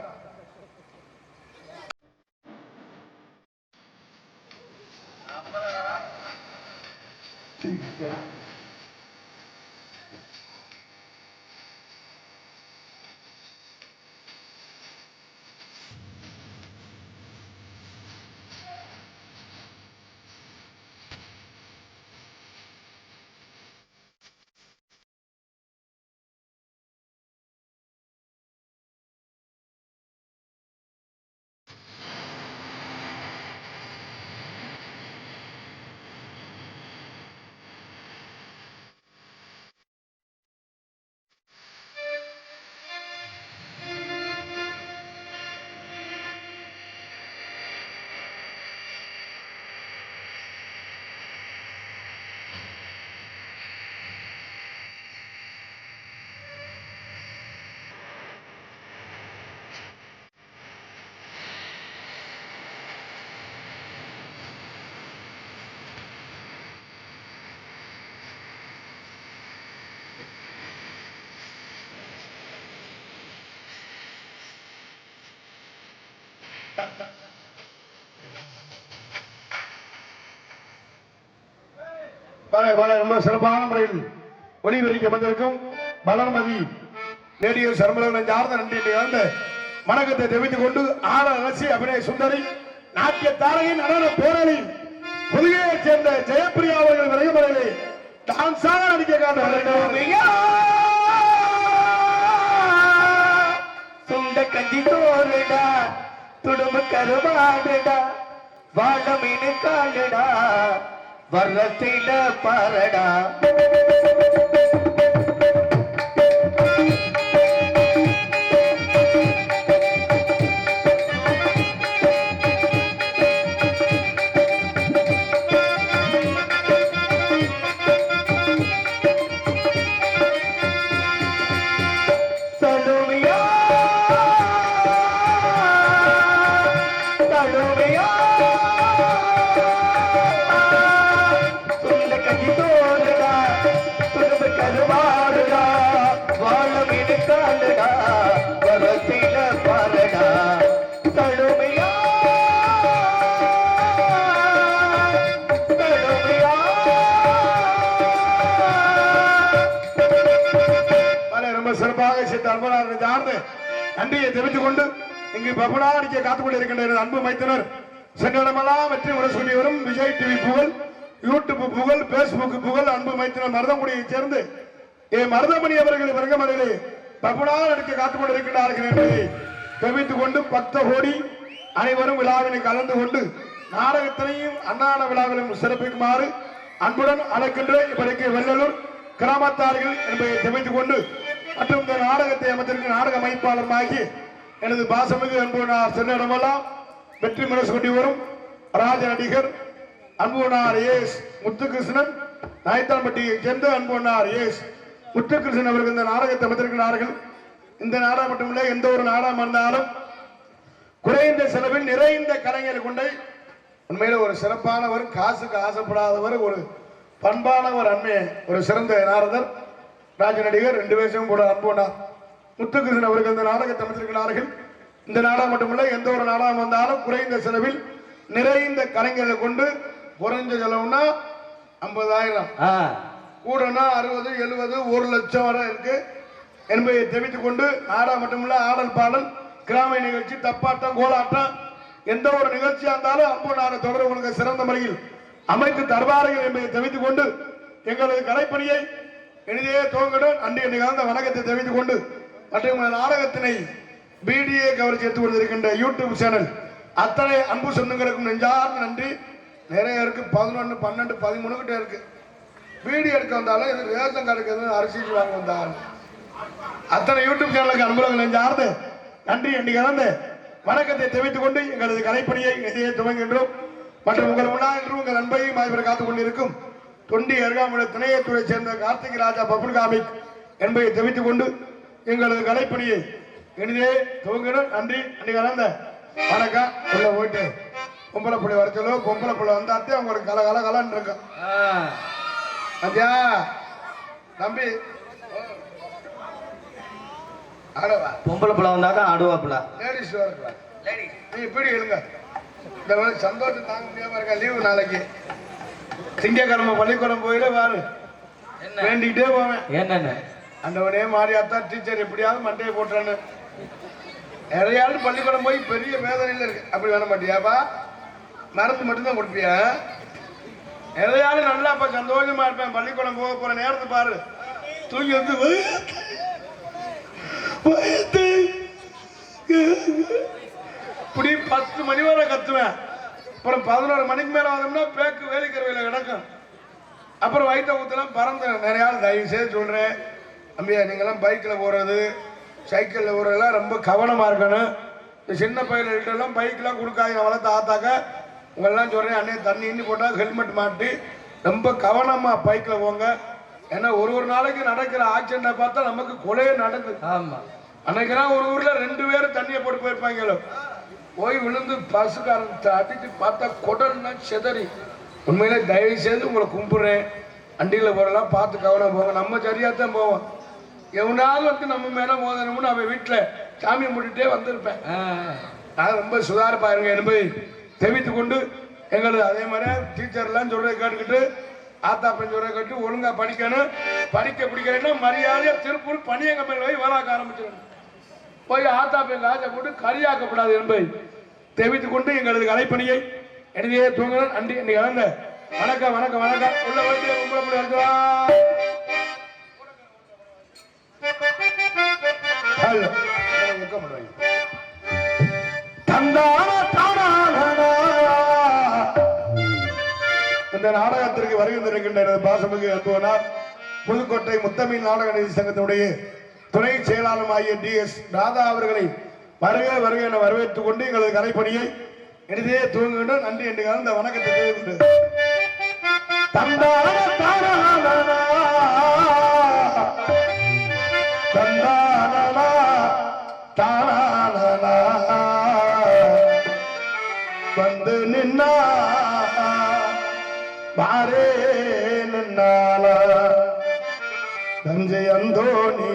ரொம்ப சிறப்பான முறையில் ஒளிபெருக்க வந்திருக்கும் பலர்மதி நேடியர் சர்மலவனை சார்ந்த நன்றியை வந்த வணக்கத்தை தெரிவித்துக் கொண்டு ஆட அரசி அபிநய சுந்தரி நாட்டிய தாரகை நடன பேரணி புதுகையை சேர்ந்த ஜெயப்பிரியா அவர்கள் விரைவுமுறையிலே டான்ஸாக நடிக்க காட்ட சுண்ட கஞ்சி தோறுடா துடும்பு கருவாடுடா வாழ மீன் காடுடா வரத்தில பாரடா சிறப்பாக சேர்த்த அன்பனார் சார்ந்து நன்றியை தெரிவித்துக் கொண்டு இங்கு பபுனா அடிக்க காத்துக் கொண்டிருக்கின்ற அன்பு மைத்தினர் சென்றிடமெல்லாம் வெற்றி முறை சொல்லி வரும் விஜய் டிவி புகழ், யூடியூப் புகழ், பேஸ்புக் புகழ் அன்பு மைத்தினர் மருதங்குடியை சேர்ந்து மருதமணி அவர்கள் விரங்கமலையிலே பபுனா அடிக்க காத்துக் கொண்டிருக்கிறார்கள் என்பதை தெரிவித்துக் கொண்டு 10 கோடி அனைவரும் விழாவினை கலந்து கொண்டு நாடகத்தினையும் அன்னாட விழாவிலும் சிறப்பிக்குமாறு அன்புடன் அழைக்கின்ற இப்படிக்கு வெள்ளலூர் கிராமத்தார்கள் என்பதை தெரிவித்துக் கொண்டு மற்றும் இந்த நாடகத்தை அமைத்திருக்கும் நாடக அமைப்பாளருமாகி எனது பாசமிகு அன்புனார் சென்னிடமெல்லாம் வெற்றி முரசு கொண்டு வரும் ராஜ நடிகர் அன்புனார் எஸ் முத்துகிருஷ்ணன் நாயத்தான்பட்டியை சேர்ந்த அன்புனார் எஸ் முத்துகிருஷ்ணன் அவர்கள் இந்த நாடகத்தை அமைத்திருக்கிறார்கள். இந்த நாடகம் மட்டுமில்லை, எந்த ஒரு நாடகம் இருந்தாலும் குறைந்த செலவில் நிறைந்த கலைஞர் கொண்டை உண்மையில ஒரு சிறப்பானவர், காசுக்கு ஆசைப்படாதவர், ஒரு பண்பானவர், அண்மைய ஒரு சிறந்த நாரதர் ராஜ நடிகர் 2 வயசும் கூட அன்புனார் முத்துகிருஷ்ணன் அவர்கள் இந்த நாடகத்தை அமைத்திருக்கிறார்கள். இந்த நாடகம் மட்டுமல்ல, எந்த ஒரு நாடகம் வந்தாலும் குறைந்த செலவில் நிறைந்த கலைஞர்களை கொண்டு குறைஞ்ச செலவுனா 50,000, கூடனா 60, 70, 1 லட்சம் வரை இருக்கு என்பதை தெரிவித்துக் கொண்டு நாடகம் மட்டுமல்ல, ஆடல் பாடல், கிராம நிகழ்ச்சி, தப்பாட்டம், கோலாட்டம், எந்த ஒரு நிகழ்ச்சியா இருந்தாலும் அன்புனார தொடர்பு உங்களுக்கு சிறந்த முறையில் அமைத்து தருவார்கள் என்பதை தெரிவித்துக் கொண்டு எங்களது கலைப்பணியை இனிதே துவங்கடன் அன்றைய நிகழ்ந்த வணக்கத்தை தெரிவித்துக் கொண்டு மற்றும் நாடகத்தினை பிடிஏ கவர்ச்சி எடுத்துக் கொண்டிருக்கின்ற யூடியூப் சேனல் அத்தனை அன்பு சொந்தங்களுக்கும் நெஞ்சார்ந்த நன்றி. நிறைய இருக்கு, 11, 12, 13 கிட்ட இருக்கு. வீடியோ எடுக்க வந்தாலும் இது ரேஷன் கார்டுக்கு அரிசி வாங்க வந்தாலும் அத்தனை யூடியூப் சேனலுக்கு அன்புகள் நெஞ்சார்ந்து நன்றி என்று கலந்து வணக்கத்தை தெரிவித்துக் கொண்டு எங்களது கலைப்பணியை இதையே துவங்குகின்றோம். மற்றும் உங்கள் முன்னாள் உங்கள் அன்பையும் ஆய்வரை காத்துக் கொண்டிருக்கும் தொண்டி அருகாமலை துணையத்துறை சேர்ந்த கார்த்திக் ராஜா பபுல் காமிக் என்பதை தெரிவித்துக் கொண்டு எங்களது கலைப்பணியை இனிதே துவங்கிடும். நன்றி அன்றைக்கு கலந்த வணக்கம். உள்ள போயிட்டு பொம்பளை புள்ளி வர சொல்லு, பொம்பளை புள்ளை வந்தாத்தே உங்களுக்கு கலன்னு இருக்கும். அஞ்சா தம்பி ஆடவா, பொம்பளை புள்ள வந்தாதான் ஆடுவாப்புல. லேடிஸ் வரலாம், நீ இப்படி எழுங்க. இந்த சந்தோஷம் தாங்க முடியாம இருக்கா, லீவு நாளைக்கு திங்கக்கிழமை பள்ளிக்கூடம் போயிட வாரு வேண்டிக்கிட்டே போவேன். என்னென்ன அந்தவனே மாறியாத்தா டீச்சர் எப்படியாவது மண்டையை போட்டுறான்னு நிறைய ஆள் பள்ளிக்கூடம் போய் பெரிய வேதனையில இருக்கு. அப்படி வேண மாட்டியாப்பா, மருந்து மட்டும்தான் கொடுப்பியா? நிறைய ஆள் நல்லா இப்ப சந்தோஷமா இருப்பேன். பள்ளிக்கூடம் போக போற நேரத்தை பாரு, தூங்கி வந்து இப்படி 10 மணி வரை கத்துவேன். அப்புறம் 11 மணிக்கு மேல வந்தோம்னா பேக்கு வேலிக்கருவையில் கிடக்கும். அப்புறம் வயிற்ற ஊத்தலாம் பறந்து. நிறைய ஆள் தயவு செய்து சொல்றேன், அம்பியா நீங்கெல்லாம் பைக்கில் போறது, சைக்கிளில் போறதெல்லாம் ரொம்ப கவனமா இருக்கணும். இந்த சின்ன பையன்கிட்டலாம் பைக்கெலாம் கொடுக்காதீங்க. வளர்த்து ஆத்தாக்க உங்களெல்லாம் சொல்றேன், அண்ணே தண்ணி இன்னி போட்டால் ஹெல்மெட் மாட்டி ரொம்ப கவனமா பைக்கில் போங்க. ஏன்னா ஒரு நாளைக்கு நடக்கிற ஆக்சிடென்ட்டை பார்த்தா நமக்கு கொலையே நடக்குது. ஆமா, அன்னைக்கெல்லாம் ஒரு ஊர்ல 2 பேரும் தண்ணியை போட்டு போயிருப்பாங்களோ, போய் விழுந்து பசுக்காரத்தை அடிச்சு பார்த்தா குடல்னா செதறி. உண்மையிலே தயவு செய்து உங்களை கும்பிடுறேன், வண்டியில் போறலாம் பார்த்து கவனம் போங்க. நம்ம சரியாத்தான் போவோம். எவனாவது வந்து நம்ம மேல மோதணும்னு அவன் வீட்டுல சாமியை முடிட்டே வந்திருப்பேன். நான் ரொம்ப சுதாரிப்பா இருங்க என்பதை தெரிவித்துக் கொண்டு எங்களுக்கு அதே மாதிரி டீச்சர்லாம் சொல்றதை கேட்டுக்கிட்டு ஆத்தாப்பன் சொல்றதை கேட்டு ஒழுங்கா படிக்கணும். படிக்க பிடிக்கிறேன்னா மரியாதையா திருப்பூர் பணியங்க மேல போய் வேலாக்க ஆரம்பிச்சிடணும். போய் ஆத்தாப்பன் காசை போட்டு கரியாக்கப்படாது என்பதை தெரிவித்துக் கொண்டு எங்களது கலைப்பணியை எனதே தூங்கணும். நன்றி. இன்னைக்கு இழந்த வணக்கம் வணக்கம் வணக்கம். உள்ள வந்து உங்களை எடுத்துவா இந்த நாடகத்திற்கு வருகின்றிருக்கின்ற பாசமிகு அன்புவனார் புதுக்கோட்டை முத்தமிழ் நாடக நிதி சங்கத்தினுடைய துணை செயலாளர் DS ராதா அவர்களை வருக வருக என வரவேற்றுக் கொண்டு எங்களது கலைப்பணியை எனதே துவங்குகின்ற நன்றி என்று கலந்த வணக்கத்தை தெரிவிக்கின்றது. தந்தான தானா தந்தானா தானா வந்து நின்னா பாரே நின்னால தஞ்சை அந்தோணி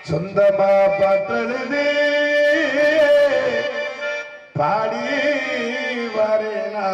சொந்தமா பாட்டெழுது பாடி வரேனா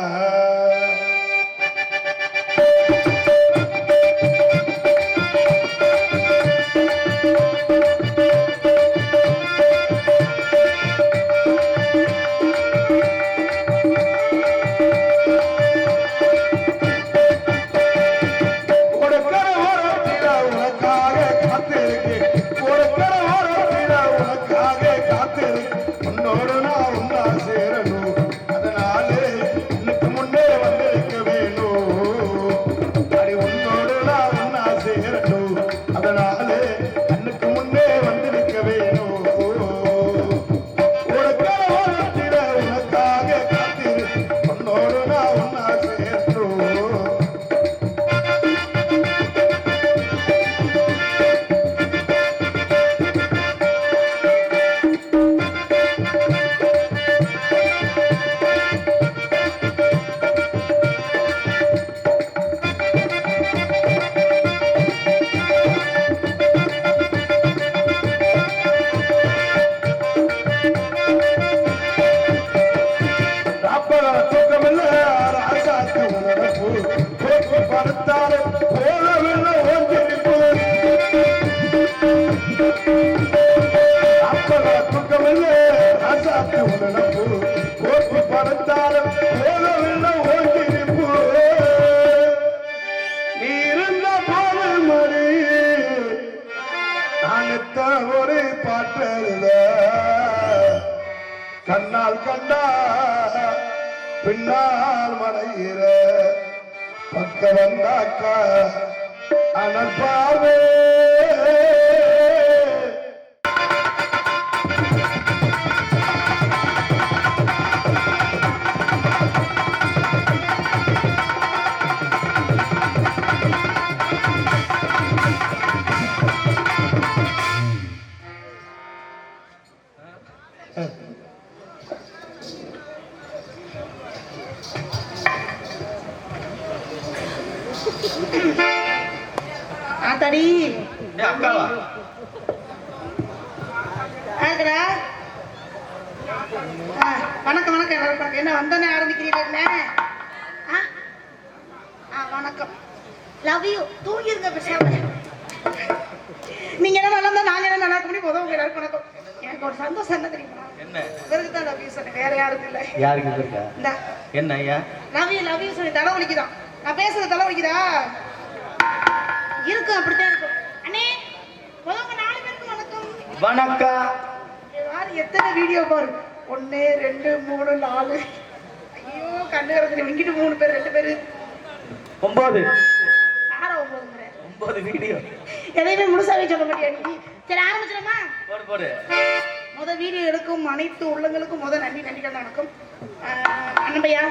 ஒரு பாட்டெழுத கண்ணால் கண்டா பின்னால் மறைகிற பக்க வந்தாக்கா அனற்பாவே ஆத்தாடி அக்காவா வணக்கம் வணக்கம் எல்லாரும் என்ன வந்தோடனே ஆரம்பிக்கிறீங்க வணக்கம் லவ் யூ தூங்கிருங்க பேசாம நீங்க என்ன நல்லா இருந்தா நாங்க என்ன நல்லா பண்ணி போதும் உங்க எல்லாருக்கும் வணக்கம் எனக்கு ஒரு சந்தோஷம் என்ன தெரியுமா என்ன இவருக்கு தான் லவ் யூ சொன்னேன் வேற யாருக்கும் இல்லை யாருக்கு இருக்கா இந்த என்ன ஐயா லவ் யூ சொல்லி தலை வலிக்குதான் நான் பேசுறது தலை வலிக்குதா இருக்கும் அப்படித்தான் இருக்கும் அண்ணே முதல்ல 4 பேருக்கு வணக்கம் வணக்கம் யார் எத்தனை வீடியோ பாரு 1 2 3 4 ஐயோ கண்ணு கறந்து இங்கிட்டு 3 பேர் 2 பேர் 9 யாரோ 9 வீடியோ எதையுமே முழுசாவே சொல்ல மாட்டியா நீ சரி ஆரம்பிச்சிடமா போடு போடு வீடியோ எடுக்கும் அனைத்து உள்ளங்களுக்கும் நன்றி நன்றிகள் வணக்கம் அண்ணன் பையா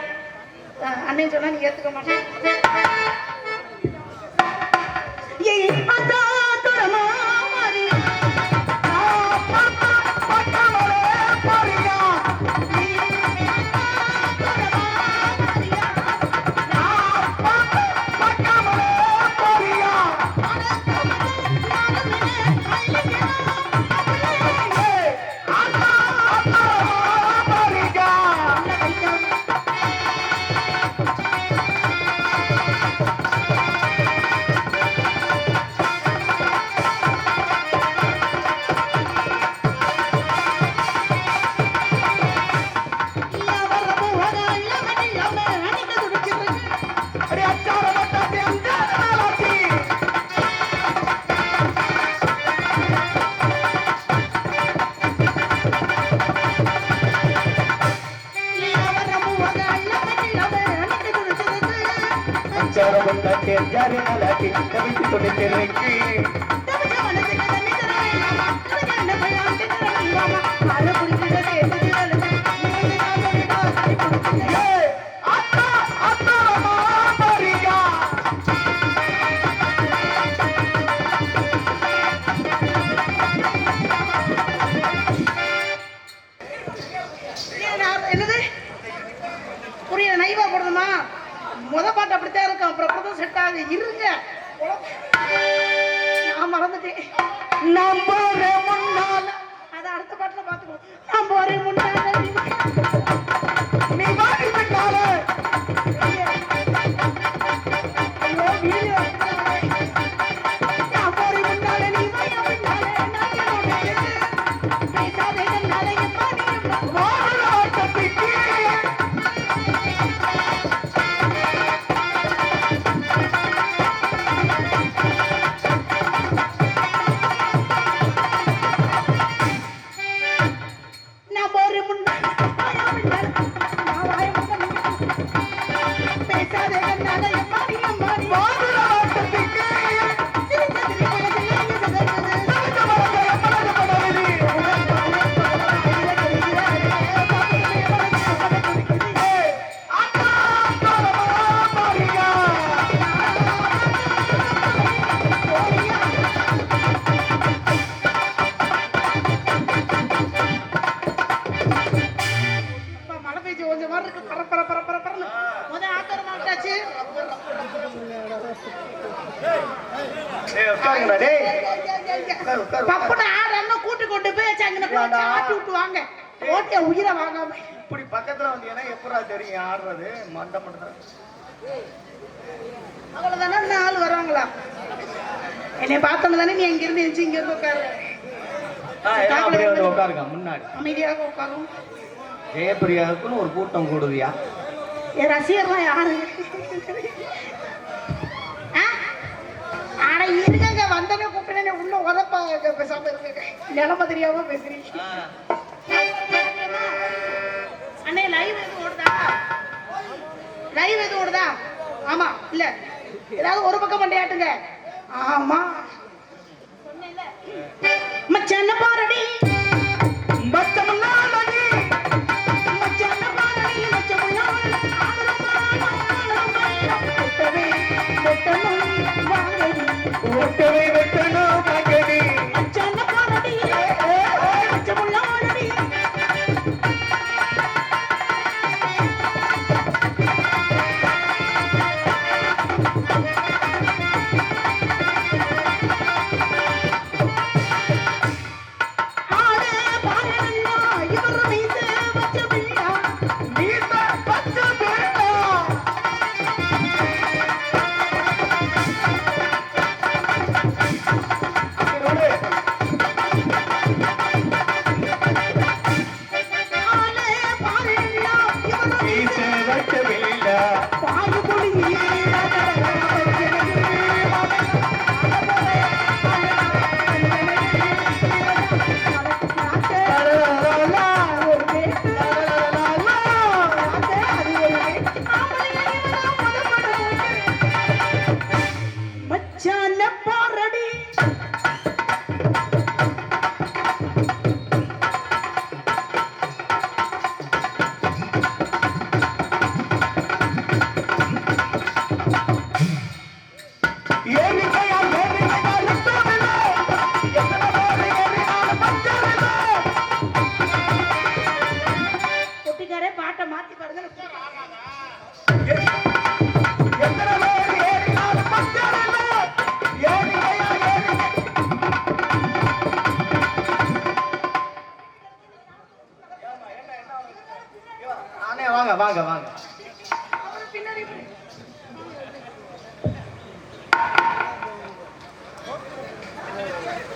அண்ணன் சொன்னா நீ ஏத்துக்க மாட்டேன் சரவந்த தேர்ஜாரி நலாட்டி கவித்து கொண்டு தெருக்கி என்னது புரியல நைவா போடுதுமா முத பாட்டு அப்படித்தான் இருக்கும் அப்புறம் செட் ஆகுது இருங்க நான் மறந்துட்டேன் நம்பரே முன்னால அத அடுத்த பாட்டுல பாத்துக்கோ நம்பரே முன்னால நீ வாடி முன்னால ஐயோ வீடியோ நம்பரே முன்னால நீ வாடி முன்னால நான் பேசாதே நாளை பாடி கூட்டு கொண்டு போய் ஆட்டி விட்டு வாங்க ஓட்டிய உயிரை வாங்காம இப்படி பக்கத்துல வந்து ஏன்னா எப்படா தெரியும் ஆடுறது மண்ட மட்டும் அவ்வளவுதானே நாள் வருவாங்களா என்னை பார்த்தோம் தானே நீ அங்க இருந்து எஞ்சி இங்க இருந்து உட்காரு உட்காருங்க முன்னாடி அமைதியாக உட்காரும் ஜெயபிரியாவுக்குன்னு ஒரு கூட்டம் கூடுவியா என் ரசிகர்லாம் யாரு ஆனா இருங்க வந்தனே கூப்பிட்டேன் உள்ள உதப்பா பேசாம இருக்க நிலம தெரியாம பேசுறீங்க அண்ணே லைவ் எதுவும் ஓடுதா லைவ் எதுவும் ஓடுதா ஆமா இல்ல ஏதாவது ஒரு பக்கம் மண்டையாட்டுங்க ஆமா மச்சான பாரடி மச்சமுல்லாலடி மச்சான பாரடி மச்சமுல்லாலடி ஒட்டவே வெட்டணும் வாங்கடி ஒட்டவே வெட்டணும் வாங்கடி மச்சான பாரடி மச்சமுல்லாலடி வாங்க வாங்க வாங்க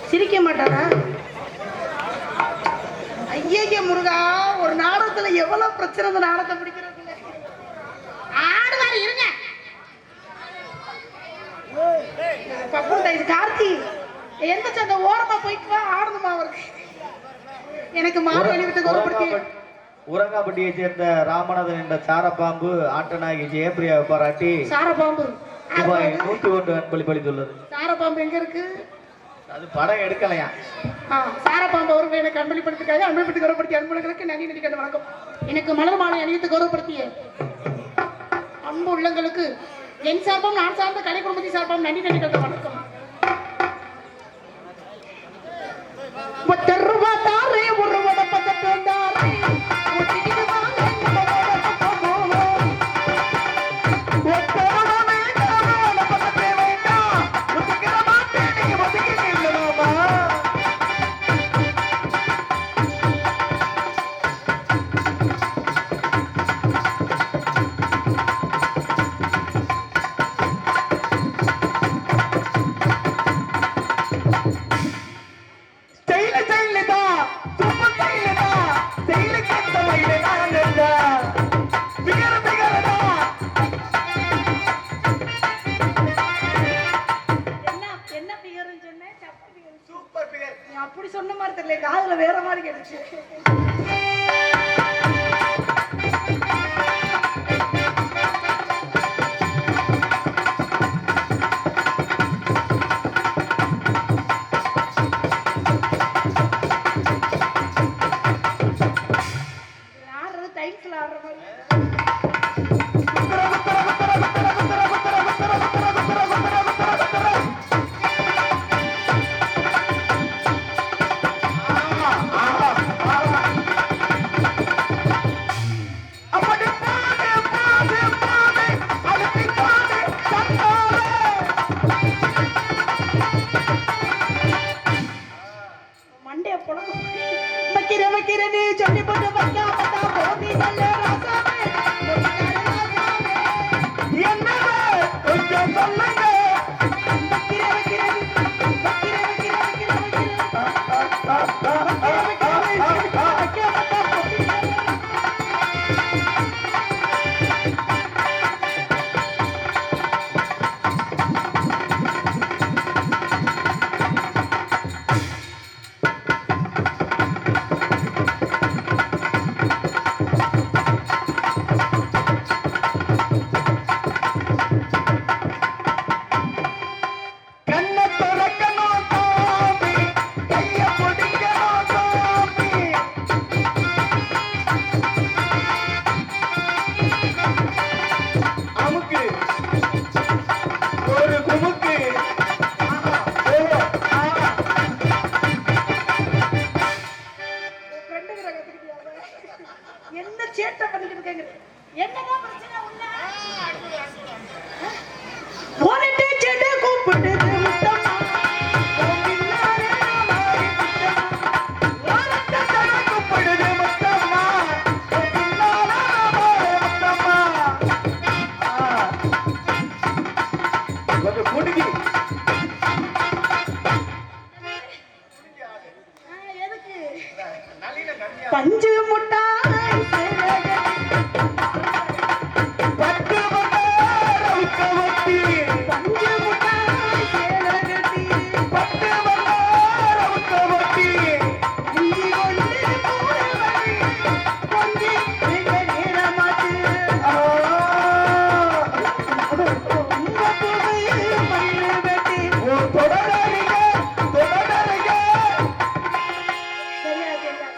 சிரிக்க மாட்டாரா ஐயா முருகா ஒரு நாடகத்துல எவ்வளவு பிரச்சனை இந்த நாடகத்தை பிடிக்கிறது ஆடுவாரு இருங்க கார்த்தி எந்த சந்த ஓரமா போயிட்டு வா ஆடணுமா அவருக்கு எனக்கு மாறு வெளிவிட்டு கௌரவப்படுத்தி உரங்காப்பட்டியை சேர்ந்த ராமநாதன் என்ற சாரப்பாம்பு ஆட்டநாயகி ஜெயபிரியாவை பாராட்டி சாரப்பாம்பு ரூபாய் 101 அன்பளிப்பளித்துள்ளது. சாரப்பாம்பு எங்க இருக்கு? அது படம் எடுக்கலையா? சாரப்பாம்பு அவர்கள் எனக்கு அன்பளிப்படுத்திருக்காங்க. அன்பளிப்பட்டு கௌரவப்படுத்திய அன்புகளுக்கு நன்றி நன்றி கண்டு வணக்கம். எனக்கு மலர் மாலை அணிவித்து கௌரவப்படுத்திய அன்பு உள்ளங்களுக்கு என் சார்பம் நான் சார்ந்த கலை குடும்பத்தின் சார்பம் நன்றி நன்றி கண்டு வணக்கம். அப்படி சொன்ன மாதிரி தெரியல, காதுல வேற மாதிரி கேட்டுச்சு. ஆடுறது டைம்ஸ்ல ஆடுற மாதிரி. சொல்லி போட்டு வைக்காமட்டா போதி நல்ல ராசாவே என்ன கொஞ்சம் சொல்லுங்க. என்ன சேட்டை பண்ணிட்டு இருக்கீங்க? என்னதான் பிரச்சனை உள்ள? போனட்டே சேட்டை கூப்பிட்டு முத்தம்மா ஓடினாரே நாமாரி முத்தம்மா வானத்தை சேட்டை கூப்பிடுது முத்தம்மா ஓடினாரே நாமாரி முத்தம்மா. கொஞ்சம் குடுங்கி எதுக்கு பஞ்சு முட்டாய் பட்டு வட்டி பஞ்சு முட்டாய் சேலகட்டி பட்டு வட்டி நீ கொண்டு போறவரை கொஞ்சி எங்க நேரமாச்சு உங்க புகையை மண்ணு வெட்டி தொடரீங்க சரியா சரியா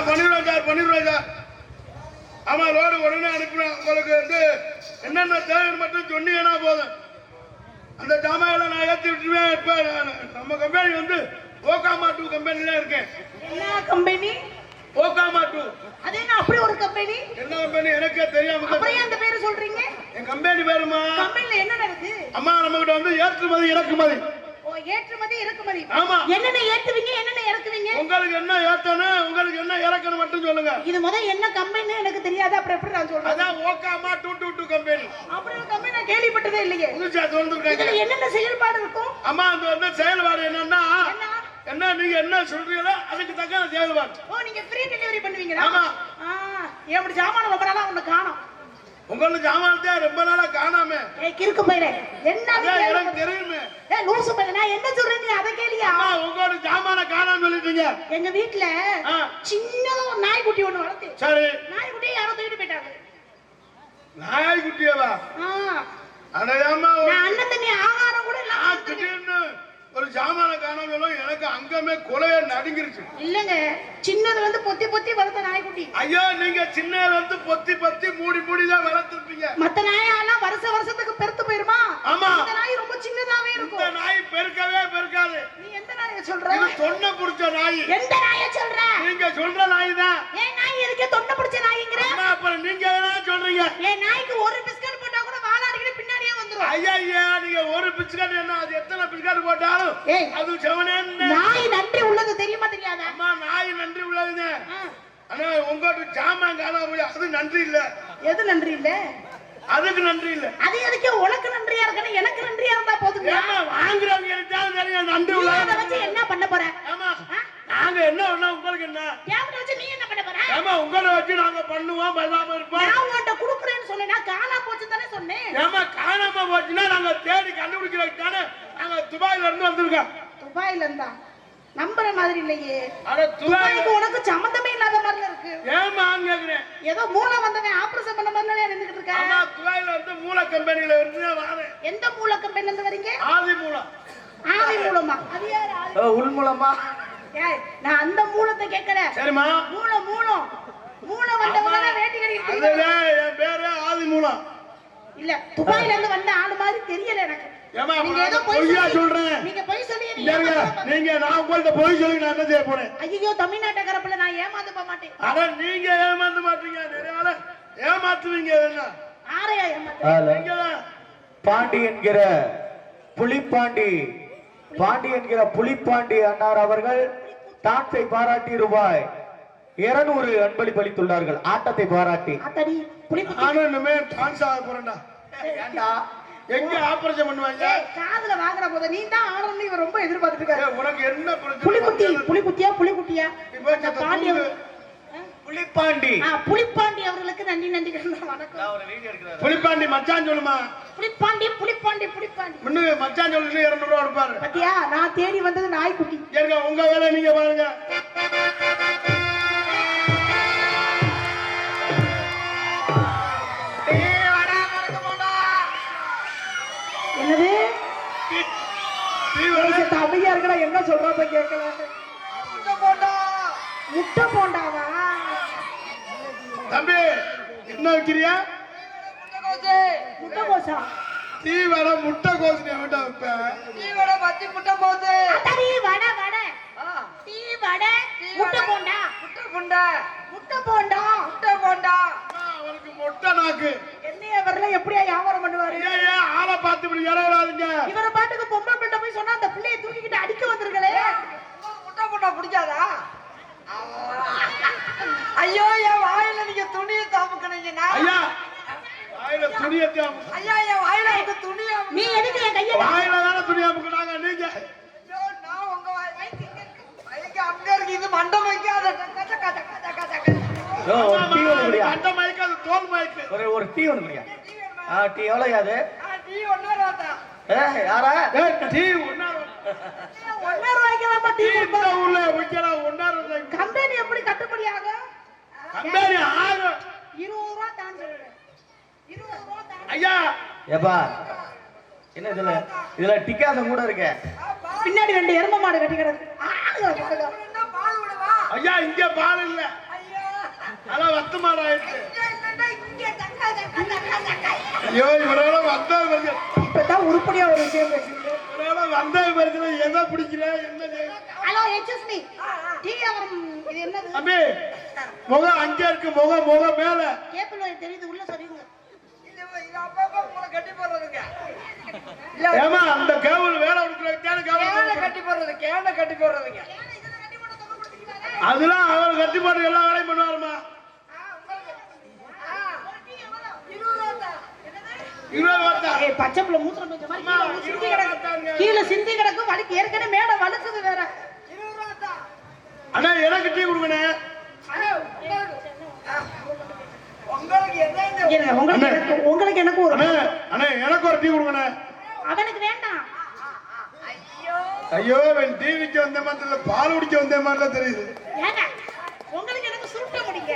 பண்ணிடுவேன் சார், பண்ணிடுவேன் சார். ஆமா, லோடு உடனே அனுப்புறேன். உங்களுக்கு வந்து என்னென்ன தேவைன்னு மட்டும் சொன்னீங்கன்னா போதும். அந்த ஜாமான் நான் ஏற்றி விட்டுருவேன். இப்ப நம்ம கம்பெனி வந்து ஓகாமா 2 கம்பெனில இருக்கேன். என்ன கம்பெனி? ஓகாமா 2. அது என்ன அப்படி ஒரு கம்பெனி? என்ன கம்பெனி எனக்கே தெரியாம. அப்புறம் ஏன் அந்த பேரு சொல்றீங்க? என் கம்பெனி பேருமா? கம்பெனில என்ன நடக்குது? அம்மா, நம்ம கிட்ட வந்து ஏற்றுமதி இறக்குமதி. ஓ, ஏற்றுமதி இறக்குமதி. ஆமா. என்னென்ன ஏத்துவீங்க, என்னென்ன இறக்குவீங்க? உங்களுக்கு என்ன ஏத்தணும், உங்களுக்கு என்ன இறக்கணும் மட்டும் சொல்லுங்க. இது என்ன கம்பெனி எனக்கு தெரியாது. அப்புறம் எப்படி நான் சொல்றேன்? அதான் ஓகாமா 222 கம்பெனி. அப்படி ஒரு கம்பெனி நான் கேள்விப்பட்டதே இல்லையே. புதுசா திறந்துருக்காங்க. இதுல என்னென்ன செயல்பாடு இருக்கும்? அம்மா, அது வந்து செயல்பாடு என்னன்னா, என்ன நீங்க என்ன சொல்றீங்களோ அதுக்கு தக்க செயல்பாடு. ஓ, நீங்க ஃப்ரீ டெலிவரி பண்ணுவீங்களா? ஆமா. எப்படி ஜாமான் ரொம்ப நாளா ஒண்ணு காணோம். உங்களுக்கு ஜாமானத்தை ரொம்ப நாளா காணாம. ஏய் கிறுக்கு பையலே, என்ன எனக்கு தெரியுமே. ஏய் லூசு பையலே, நான் என்ன சொல்றேன் நீ அத கேளியா? அம்மா, உங்களோட ஜாமான காணாம சொல்லிட்டீங்க. எங்க வீட்ல சின்னதா ஒரு நாய்க்குட்டி ஒண்ணு வளர்த்து. சரி. நாய்க்குட்டியை யாரோ தூக்கிட்டு போயிட்டாங்க. நாய்க்குட்டியவா? அடையாம நான் அண்ணன் தண்ணி ஆகாரம் கூட இல்ல. திடீர்னு ஒரு ஜாமான காணாம சொல்லும், எனக்கு அங்கமே கொலைய நடுங்கிருச்சு. இல்லங்க, சின்னதுல இருந்து பொத்தி பொத்தி வளர்த்த நாய்க்குட்டி. ஐயோ, நீங்க சின்னதுல இருந்து பொத்தி பொத்தி மூடி மூடி தான் வளர்த்துருப்பீங்க. மத்த நாயெல்லாம் வருஷத்துக்கு பெருத்து போயிருமா? ஆமா. இந்த நாய் ரொம்ப சின்னதாவே இருக்கும். இந்த நாய் பெருக்கவே பெருக்காது. நீ எந்த நாயை சொல்ற? இது தொன்னை புடிச்ச நாய். எந்த நாயை சொல்ற? நீங்க சொல்ற நாய் தான். ஏன் நாய் எதுக்கு தொன்னை புடிச்ச நாய்ங்கற? அம்மா, அப்புறம் நீங்க என்ன சொல்றீங்க? ஏன் நாய்க்கு ஒரு பிஸ்கட் போட்டா கூட வாலாடிக்கிட்டு பின்னாடியே வந்துரும். ஐயா, நீங்க ஒரு பிஸ்கட் என்ன, அது எத்தனை பிஸ்கட் போட்டாலும் அது செவனேன்னு. நாய் நன்றி உள்ளது தெரியுமா தெரியாதா? அம்மா, நாய் நன்றி உள்ளதுங்க. ஆனா உங்ககிட்ட ஜாமான் காணாம போய் அது நன்றி இல்ல. எது நன்றி இல்ல? அதுக்கு நன்றி இல்ல. அது எதுக்கு உனக்கு நன்றியா இருக்கணும், எனக்கு நன்றியா இருந்தா போதுங்க. ஏமா வாங்குறவங்க எனக்கு தெரியும் நன்றி உள்ள. அத வச்சு என்ன பண்ண போற? ஆமா, நாங்க என்ன பண்ணா உங்களுக்கு என்ன? கேமரா வச்சு நீ என்ன பண்ண போற? ஆமா, உங்களை வச்சு நாங்க பண்ணுவோம், பண்ணாம இருப்போம். நான் உன்கிட்ட குடுக்குறேன்னு சொன்னேனா காணா போச்சு தானே சொன்னேன். ஏமா, காணாம போச்சுன்னா நாங்க தேடி கண்டுபிடிக்கிறதுக்கு தானே நாங்க துபாயில இருந்து வந்திருக்கோம். துபாயில இருந்தா நம்புற மாதிரி இல்லையே. அட, துபாய்க்கு உனக்கு சம்பந்தமே இல்லாத மாதிரி இருக்கு. ஏமா கேக்குறேன்? ஏதோ மூளை வந்தவன் ஆபரேஷன் பண்ண மாதிரி நின்னுக்கிட்டு இருக்க. ஆமா, துபாயில வந்து மூல கம்பெனில இருந்து வரேன். எந்த மூல கம்பெனில இருந்து வரீங்க? ஆதி மூலம். ஆதி மூலமா? அது யாரு? ஆதி உள் மூலமா? ஏய், நான் அந்த மூலத்தை கேக்குறேன். சரிமா, மூலம் மூலம் வந்தவங்க வேட்டி கட்டிட்டு. அதுதான் என் பேரு ஆதி மூலம். இல்ல, துபாயில இருந்து வந்த ஆளு மாதிரி தெரியல எனக்கு. ஏமா, நீங்க ஏதோ பொய்யா சொல்றேன். நீங்க பொய் சொல்லி நீங்க நான் உங்கள்ட்ட பொய் சொல்லி நான் என்ன செய்ய போறேன்? ஐயோ, தமிழ்நாட்டுக்காரப்பல நான் ஏமாந்து போக மாட்டேன். அட, நீங்க ஏமாந்து மாட்டீங்க, நிறைய ஏமாத்துவீங்க. என்ன ஆரையா ஏமாத்து? பாண்டி என்கிற புலிப்பாண்டி அன்னார் அவர்கள் டான்ஸை பாராட்டி ரூபாய் 200 அன்பளிப்பளித்துள்ளார்கள். ஆட்டத்தை பாராட்டி. அத்தடி புலிக்குட்டி. நானும் இனிமே டான்ஸ் ஆக போறேன்டா. ஏண்டா எங்க ஆபரேஷன் பண்ணுவாங்க? காதுல வாங்குற போத நீ தான் ஆடணும்னு இவன் ரொம்ப எதிர்பார்த்துட்டு இருக்காரு. உனக்கு என்ன பிரச்சனை? புலிக்குட்டியா அந்த பாண்டிய புலிப்பாண்டி புலிப்பாண்டி அவர்களுக்கு நன்றி வணக்கம். புலிப்பாண்டி மச்சான் சொல்லுமா? புலிப்பாண்டி முன்னு மச்சான் சொல்லி 200 ரூபா கொடுப்பாரு. பத்தியா, நான் தேடி வந்தது நாய்க்குட்டி. ஏங்க, உங்க வேலை நீங்க பாருங்க. என்னது? அமைதியா இருக்கா? என்ன சொல்றப்ப கேட்கல. முட்டை போண்டாவா? தம்பி, என்ன வைக்கிறியா? முட்டை கோசா? டீ வடை முட்டை கோசு என்கிட்ட வைப்பேன். டீ வடை பத்தி முட்டை போகுது. அடடி வடை டீ வடை முட்டை போண்டா. அவருக்கு மொட்டை நாக்கு. என்னைய வரல எப்படியா வியாபாரம் பண்ணுவாரு? ஏன் ஆளை பார்த்து இப்படி இறவாதீங்க. இவர பாட்டுக்கு பொம்பளை பிள்ளை போய் சொன்னா அந்த பிள்ளையை தூக்கிக்கிட்டு அடிக்க வந்திருக்கலே. முட்டை போண்டா பிடிக்காதா? ஐயோ, என் வாயில நீங்க துணியை தாமுக்கணுங்க. ஐயா, வாயில துணியை ஐயா, என் வாயில இருக்க துணியை நீ எதுக்கு என் கையை வாயில தானே துணியை அமுக்குனாங்க நீங்க? நான் உங்க வயிக்கு அங்க இருக்கு. இது மண்டை வைக்காத. மண்டை மயக்க, அது தோல் மயக்கு. ஒரு டீ ஒண்ணு குடியா. டீ எவ்வளவு யாது? டீ 1 ரூபாய். யாரா? டீ 1 ரூபாய்க்கு டீ உள்ள விக்கலாம். 1 ரூபாய் கம்பெனி எப்படி கட்டுப்படி ஆகும்? கம்பெனி ஆகும். 20 ரூபாய் தான் சொல்றேன். 20 ரூபாய் தான். ஐயா, ஏப்பா, என்ன இதுல டிக்காசம் கூட இருக்கு. பின்னாடி 2 எருமை மாடு கட்டி கிடக்கு. ஐயா இங்க பால் இல்ல, அதான் வத்து மாடு ஆயிடுச்சு. ஐயோ இவரோட வந்த இப்பதான் உருப்படியா ஒரு விஷயம் பேசுறீங்க. இவரோட வந்த பரிசுல எதை பிடிக்கல என்ன ஹலோ எக்ஸ்கியூஸ் மீ, டீ அவரம் இது என்னது? தம்பி முகம் அங்க இருக்கு, முகம் முகம் மேல கேபிள் வரை தெரியுது, உள்ள சரிங்க. ஏமா அந்த கேபிள் வேலை உடுக்குறதுக்கான கட்டி போடுறதுங்க அதெல்லாம் அவர் கட்டி போட்டு எல்லா வேலையும் பண்ணுவாருமா. ஏய் பச்சை புள்ள மூத்திரம் பேஞ்ச மாதிரி சிந்தி கிடக்கு, கீழே சிந்தி கிடக்கு, வலிக்கு ஏற்கனவே மேல வலுக்குது வேற. அண்ணா எனக்கு டீ கொடுங்கண்ணே. உங்களுக்கு எனக்கு ஒரு அண்ணே எனக்கு ஒரு டீ கொடுங்கண்ணே. அவனுக்கு வேண்டாம். ஐயோ அவன் டிவிக்கு வந்த மாதிரி இல்ல, பால் குடிக்க வந்த மாதிரிலாம் தெரியுது. ஏங்க உங்களுக்கு எனக்கு சுருட்ட முடிங்க.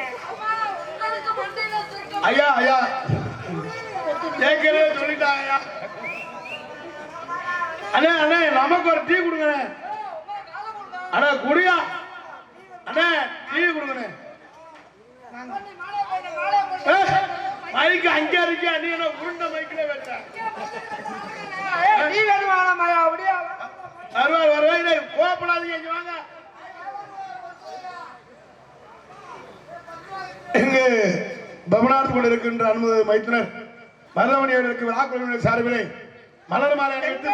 ஐயா ஐயா ஏற்கனவே சொல்லிட்டாங்க ஐயா. அண்ணே அண்ணே நமக்கு ஒரு டீ கொடுங்கண்ணே. அண்ணா குடியா அண்ணே டீ கொடுங்கண்ணே. மைக்கு அங்கே இருக்கியா, நீ என்ன உருண்ட மைக்கில வச்ச நீ வேணுமாயா அப்படியா வருவாய் வருவாய், கோப்படாதீங்க, இங்க வாங்க. இங்கு பவனார்த்து கொண்டு இருக்கின்ற அனுமதி மைத்தினர் மருதமணி அவர்களுக்கு விழா குழுவினர் சார்பிலே மலர் மாலை அணிவித்து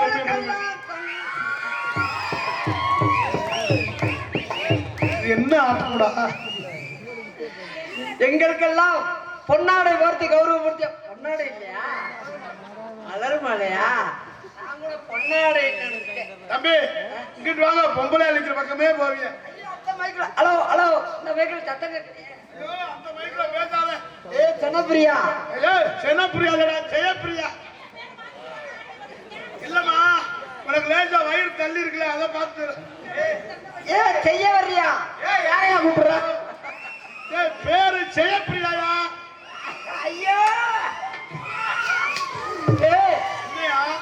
என்ன ஆட்டம்டா. எங்களுக்கெல்லாம் பொன்னாடை வார்த்தை கௌரவப்படுத்திய பொன்னாடை இல்லையா, மலர் மாலையா? பொன்னாடை தம்பி இங்கிட்டு வாங்க, பொம்பளை அழிக்கிற பக்கமே போவீங்க. ஹலோ ஹலோ, இந்த மைக்கில் சத்தம் அந்த மைக்ல பேசாத. ஏ சனப்பிரியா, சென்னப்பிரியா ஜெயப்பிரியா இல்லம்மா, உனக்கு லேசா வயிறு தள்ளி இருக்குல்ல, அதை பார்த்து. ஏ செய்ய வர்றியா? ஏ யாரையா கூப்பிடுற? பேரு ஜெயப்பிரியாயா? ஐயோ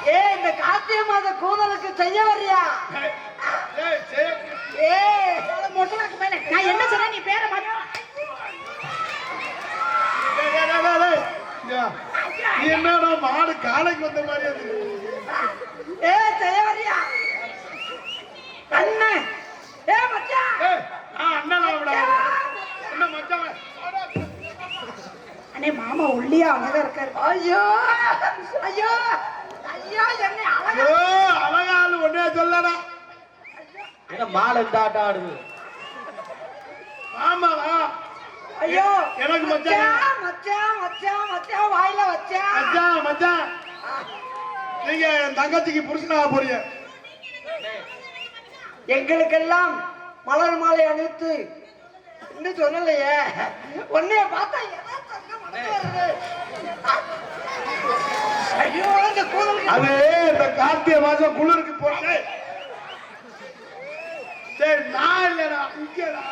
ஏ இந்த கார்த்திகை மாத கூதலுக்கு செய்ய வர்றியா? ஏ மொட்டலாக்கு மேல நான் என்ன சொன்னா நீ பேரை மாத்த. என்னடா மாடு காலைக்கு வந்த மாதிரி அது. ஏ செய்ய வர்றியா? அண்ணன் ஏ மச்சான், அண்ணன் என்ன மச்சான்? அண்ணே மாமா ஒல்லியா அழகா இருக்காரு. ஐயோ ஐயோ ஐயோ என்ன அழகா அழகாலு ஒன்னே சொல்லடா. என்ன மாலை தாட்ட ஆடுது? ஆமாவா? ஐயோ எனக்கு மச்சான் மச்சான் மச்சான் மச்சான் வாயில வச்சான். மச்சான் மச்சான் நீங்க என் தங்கச்சிக்கு புருஷனாக போறீங்க. எங்களுக்கெல்லாம் மலர் மாலை அணிவித்து இன்னும் சொல்லலையே, உன்னைய பார்த்தா ஐயோ இந்த கூதலுக்கு அது இந்த கார்த்திகை மாசம் குளிருக்கு போறே. சரி நான் இல்லடா, இங்கடா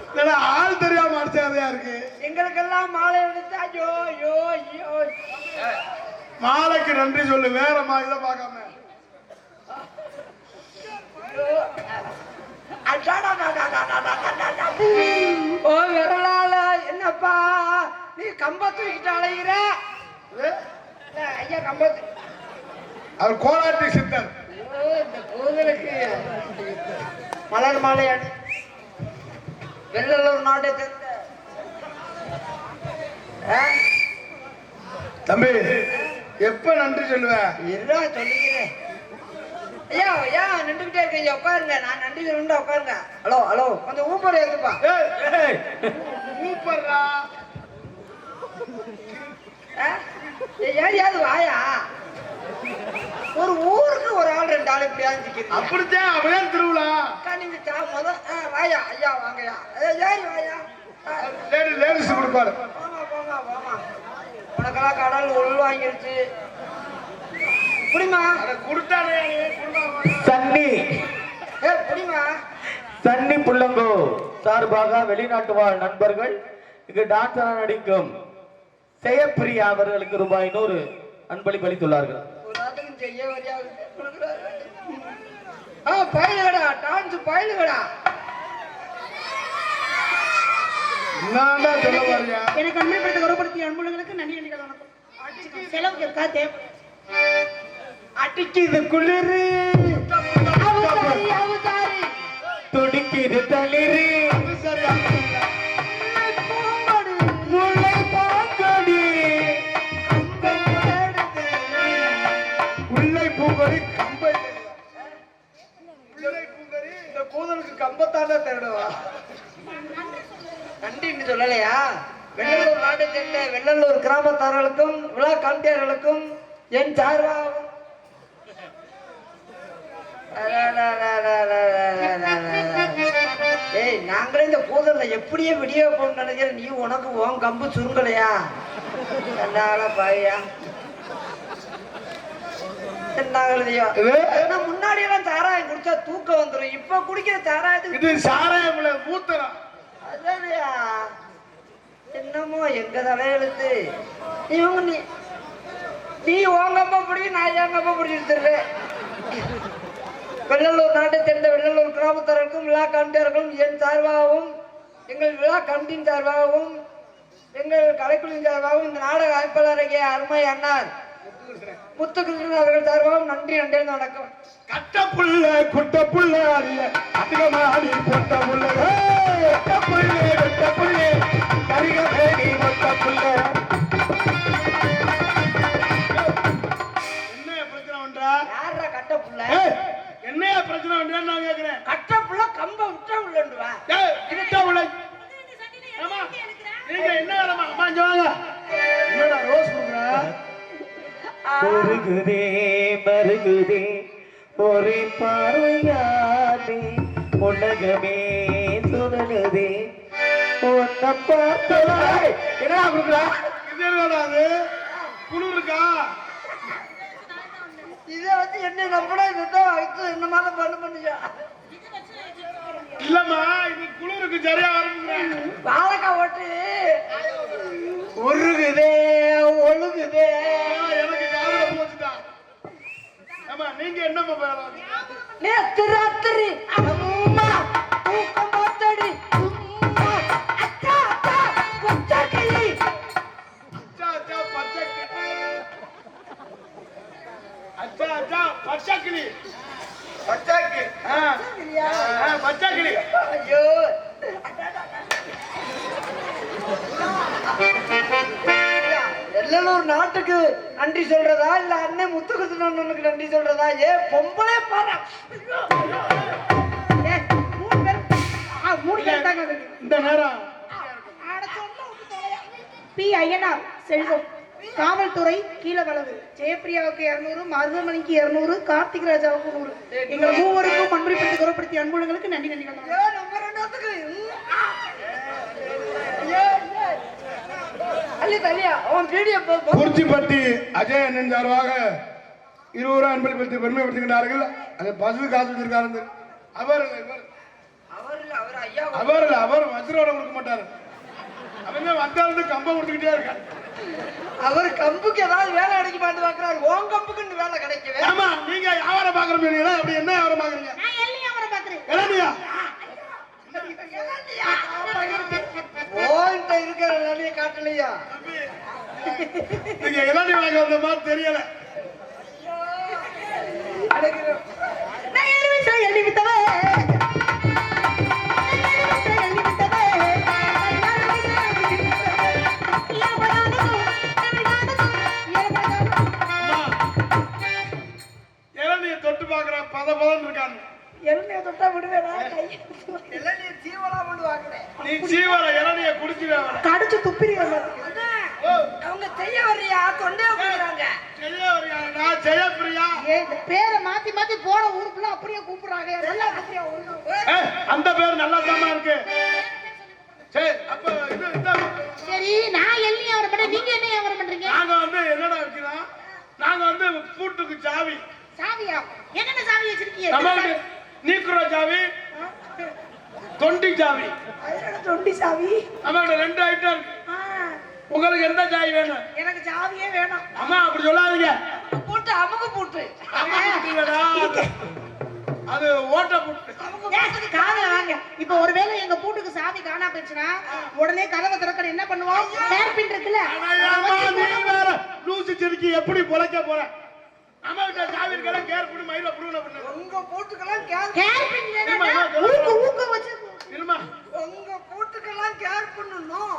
இல்லடா, ஆள் தெரியாம அடிச்சதையா இருக்கு. எங்களுக்கெல்லாம் மாலை அணிவித்து ஐயோ ஐயோ ஐயோ. மாலைக்கு நன்றி சொல்லு, வேற மாதிரி தான் பார்க்காம. ஓ விரலால என்னப்பா நீ கம்ப தூக்கிட்டு அலைகிற? ஐயா கம்பத்து அவர் கோலாட்டி சித்தர். இந்த கூதலுக்கு மலர் மாலை அணி வெள்ளலூர் நாட்டை சேர்ந்த தம்பி எப்ப நன்றி சொல்லுவேன்? என்ன சொல்லிக்கிறேன் ஐயா. ஐயா நின்றுகிட்டே இருக்கீங்க, உட்காருங்க. நான் நன்றி சொல்லணும்டா, உட்காருங்க. ஹலோ ஹலோ கொஞ்சம் ஊப்பர் இருக்குப்பா. ஊப்பர்ரா ஏரியாவது வாயா. ஒரு ஊருக்கு ஒரு ஆள் ரெண்டு ஆள் இப்படியா சிக்கிறது. அப்படித்தான் அப்படியே திருவிழா. நீங்க வாயா ஐயா வாங்கயா. ஏறி வாயா. லேடிஸ் கொடுப்பாரு. போங்க போங்க போங்க. உனக்கெல்லாம் கடல் உள்வாங்கிருச்சு. புடிமா சன்னி புடிமா சன்னி புள்ளங்கோ சார்பாக வெளிநாட்டு வாழ் நண்பர்கள் இங்கு டான்ஸ் நடிக்கும் ஜெயப்பிரியா அவர்களுக்கு ரூபாய் 100 அன்பளிப்பு அளித்துள்ளார்கள். செய்ய பயிலுகடா டான்ஸ் பயிலுகடா. என்னடா சொல்ல வரியா? எனக்கு அன்பளிப்படுத்த கௌரவப்படுத்திய அன்புள்ளங்களுக்கு நன்றி நன்றி வணக்கம். செலவுக்கு இருக்கா தேவை அடிக்குது குளிரு துடிக்குது தளிரு முல்லை பாங்கடி முல்லை பூங்கொடி கம்பை முல்லை பூங்கொடி இந்த கூதலுக்கு கம்பத்தாண்டா தேடுவா நன்றின்னு சொல்லலையா? வெள்ளலூர் நாட்டை சேர்ந்த வெள்ளலூர் கிராமத்தார்களுக்கும் விழா கமிட்டியாளர்களுக்கும் என் சார்பாகவும் ஏய், நாங்களே இந்த கூதல்ல எப்படியே விடிய போன்னு நினைக்கிறேன். நீ உனக்கு உன் கம்பு சுருங்கலையா? பாயா முன்னாடி எல்லாம் சாராயம் குடிச்சா தூக்கம் வந்துடும். இப்ப குடிக்கிற சாராயத்துக்கு இது சாராயம் மூத்தரம். அதானயா? என்னமோ எங்க தலையெழுத்து. இவங்க நீ உங்கப்பா பிடிக்கும், நான் எங்கப்பா பிடிச்சிருத்துறேன். வெள்ளலூர் நாட்டை சேர்ந்த வெள்ளலூர் கிராமத்தார்களுக்கும் விழா கமிட்டியார்களும் என் சார்பாகவும் எங்கள் விழா கமிட்டியின் சார்பாகவும் எங்கள் கலைக்குழுவின் சார்பாகவும் இந்த நாடக அமைப்பாளருடைய அருமை அண்ணார் முத்துகிருஷ்ணன் அவர்கள் சார்பாகவும் நன்றி நன்றி வணக்கம். கட்ட புள்ள குட்ட புள்ள அல்ல அதிகமாடி பொட்ட புள்ள கட்ட புள்ள வெட்ட புள்ள கரிக வேடி மொட்ட புள்ள. என்ன பிரச்சனை பண்றா? யாரா கட்ட புள்ள? என்னையா பிரச்சனை பண்றேன்னு நான் கேக்குறேன். கட்ட புள்ள கம்ப விட்டா உள்ளண்டுவா. விட்டா உள்ள. ஆமா நீங்க என்ன வேலைமா? அம்மா இங்க வாங்க. என்னடா ரோஸ் குடுக்குற? மருகுதே மருகுதே ஒரே பார்வையாதே உலகமே சுழலுதே உன்னை பார்த்ததாய். என்னடா குடுக்குறா? இது என்னடா அது? குளிர் இருக்கா? இதை வச்சு என்ன நம்படா இதுதான் வச்சு என்ன மாதிரி பண்ணுச்சா? இல்லம்மா இது குளிருக்கு சரியா ஆரம்பிக்கிறேன். வாழைக்காய் ஓட்டு ஒழுகுதே ஒழுகுதே. எனக்கு காதுல போச்சுட்டான். ஆமா நீங்க என்னம்மா பேரம்? நேத்து ராத்திரி அம்மா தூக்கம் பார்த்தடி அம்மா அச்சா அச்சா கொச்சா கிளி அச்சா அச்சா பச்சை கிளி. அச்சா அச்சா பச்சை கிளி. பச்சை கிளி. பச்சை கிளி. ஐயோ வெள்ளலூர் நாட்டுக்கு நன்றி சொல்றதா இல்ல அண்ணன் முத்துகிருஷ்ணனுக்கு நன்றி சொல்றதா? ஏ பொம்பளை பாரு. இந்த நேரம் பி ஐயனார் செல்வம் காவல்துறை கீழவளவு ஜெயப்பிரியாவுக்கு 200, மருதமணிக்கு 200, கார்த்திக் ராஜாவுக்கு 100. எங்கள் மூவருக்கும் அன்பளிப்படுத்தி கௌரவப்படுத்திய அன்புள்ளங்களுக்கு நன்றி நன்றி வணக்கம். ஏ, நம்ம ரெண்டாத்துக்கு தள்ளியா அவன் வீடியோ குறிச்சிப்பட்டி அஜய் அண்ணன் சார்பாக 20 ரூபாய் அன்பளிப்படுத்தி பெருமைப்படுத்துகின்றார்கள். அது பசு காசு வச்சிருக்காரு. அவர் அவர் இல்ல, அவர் வஜ்ரோட கொடுக்க மாட்டாரு. அவங்க வந்தாலும் கம்பம் கொடுத்துக்கிட்டே இருக்காரு. அவர் கம்புக்கு ஏதாவது வேலை கிடைக்க மாட்டு பாக்குறாரு. உன் கம்புக்கு வேலை கிடைக்கவே. ஆமா நீங்க வியாபாரம் பாக்குறீங்களா? அப்படி என்ன வியாபாரம் பாக்குறீங்க? நான் எல்லாம் அவரை பார்க்கிறேன். இளநியா? ஓன்ட்ட இருக்கிற இளநிய காட்டலையா? நீங்க இளநி வாங்க வந்த மாதிரி தெரியல. நான் எலுமிச்சை எள்ளி வித்தவே. இளநிய தொட்டு பாக்குற பதம் இருக்காங்க. இளநிய தொட்டா விடுவேடா. இளநிய சீவலா கொண்டு வாங்குறேன். நீ சீவல இளநிய குடிச்சிருவ. கடிச்சு துப்பிடுற மாதிரி. அவங்க செய்ய வர்றியா? தொண்டே போறாங்க. ஜெயப்பிரியா பேரை மாத்தி மாத்தி போற ஊருக்குள்ள அப்படியே கூப்பிடுறாங்க. நல்லா கூப்பிடுறியா? அந்த பேர் நல்லா தான் இருக்கு. சரி அப்ப சரி நான் எள்ளி வியாபாரம் பண்றேன். நீங்க என்ன வியாபாரம் பண்றீங்க? நாங்க வந்து என்னடா வைக்கிறோம்? நாங்க வந்து பூட்டுக்கு சாவி. சாவியா? என்னென்ன சாவி வச்சிருக்கீங்க? நமக்கு நீக்குற சாவி, தொண்டி சாவி. தொண்டி சாவி. நம்மகிட்ட 2 ஐட்டம் இருக்கு. உங்களுக்கு எந்த சாவி வேணும்? எனக்கு சாவியே வேணும். அம்மா அப்படி சொல்லாதீங்க. பூட்டு அமுக பூட்டு. அது ஓட்ட புட்டு. காதல வாங்க. இப்ப ஒருவேளை எங்க பூட்டுக்கு சாவி காணா போச்சுன்னா உடனே கதவை திறக்கிற என்ன பண்ணுவோம்? ஹேர் பின் இருக்குல்ல, லூசு செடிக்கு எப்படி பொழைக்க போற? அம்மாட்ட சாவி இருக்கல, கேர் பண்ணி மயில புடுங்க பண்ணு. உங்க பூட்டுக்கெல்லாம் ஹேர் பின் ஊக்க ஊக்க வச்சு இருமா. உங்க பூட்டுக்கெல்லாம் கேர் பண்ணணும்.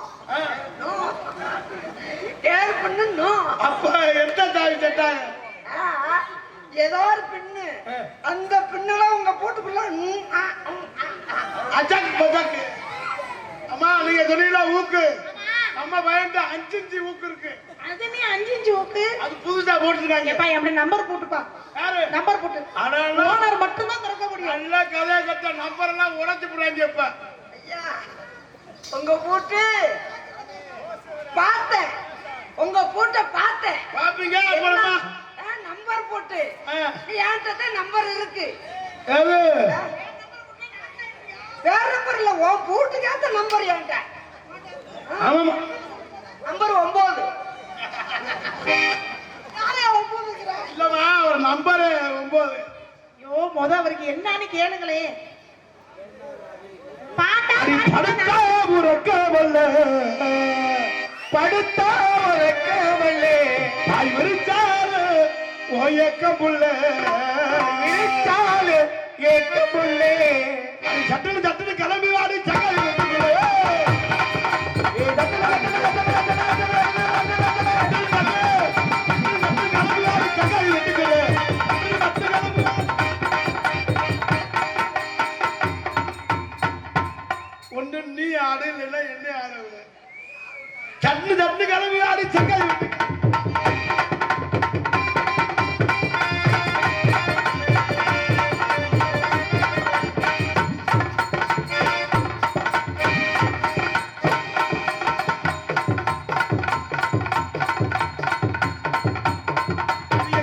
கேர் பண்ணணும். அப்ப எந்த சாவி செட்டாங்க? ஏதோ ஒரு பின்னு, அந்த பின்னெல்லாம் உங்க பூட்டுக்குள்ள அஜாக் பஜாக். அம்மா நீங்க சொன்னீங்களா ஊக்கு, நம்ம பயன்ட்டு 5 இன்ச்சு ஊக்கு இருக்கு. அது நீ 5 இன்ச் ஊக்கு அது புதுசா போட்டுருக்காங்க. ஏப்பா எப்படி நம்பர் போட்டுப்பா? யாரு நம்பர் போட்டு ஆனாலும் ஓனர் மட்டும் தான் திறக்க முடியும். நல்ல கதை கட்ட நம்பர் எல்லாம் உடைச்சு போடுறாங்க. இப்ப ஐயா, உங்க பூட்டு பார்த்தேன், உங்க பூட்டை பார்த்தேன். பாப்பீங்க அப்புறமா நம்பர் போட்டு என்கிட்ட நம்பர் இருக்கு. எது வேற நம்பர் இல்ல, உன் பூட்டுக்கு ஏத்த நம்பர் என்கிட்ட. ஆமாமா நம்பர் 9. யாரே 9 இருக்கிறா? இல்லமா ஒரு நம்பர் 9. ஐயோ முத அவருக்கு என்னன்னு கேளுங்களே. பாட்டா படுத்தா உறக்கவல்ல, படுத்தா உறக்கவல்ல, தாய் விரிச்சாலு ஓயக்க புள்ள, விரிச்சாலு ஏக்க புள்ள, அது சட்டுன்னு சட்டுன்னு கிளம்பி வாடி சகல் ஒன்று நீ ஆடு இல்லைன்னா என்ன ஆடுவது? சட்டு சட்டு கிளம்பி ஆடி சங்கல்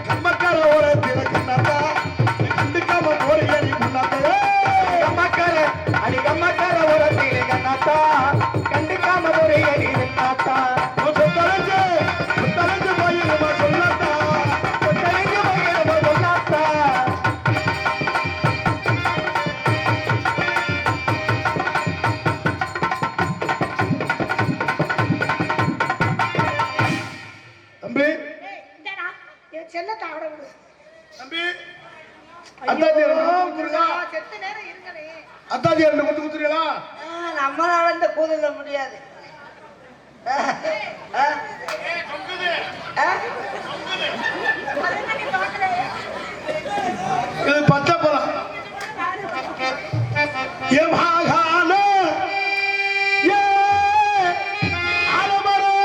கம்மக்கார ஓரத்தில் கண்ணாத்தா கண்டுக்காம போறியடி முன்னாத்தே. கம்மக்கார அடி கம்மக்கார ஓரத்தில் கண்ணாத்தா கண்டுக்காம போறியடி முன்னாத்தா. சொத்தரைஞ்சு சொத்தரைஞ்சு போயிருமா சொல்லாத்தா, சொத்தரைஞ்சு போயிருமா சொல்லாத்தா. தம்பி இந்தடா என் செல்லத்தை ஆட விடு. தம்பி அத்தாச்சி ரெண்டு குத்து குத்துறீங்களா? செத்த நேரம் இருக்கனே. அத்தாச்சி ரெண்டு குத்து குத்துறீங்களா? நம்மளால இந்த கூதல முடியாது. இது பச்சை பழம். ஏ மகான ஏ ஆலமரம்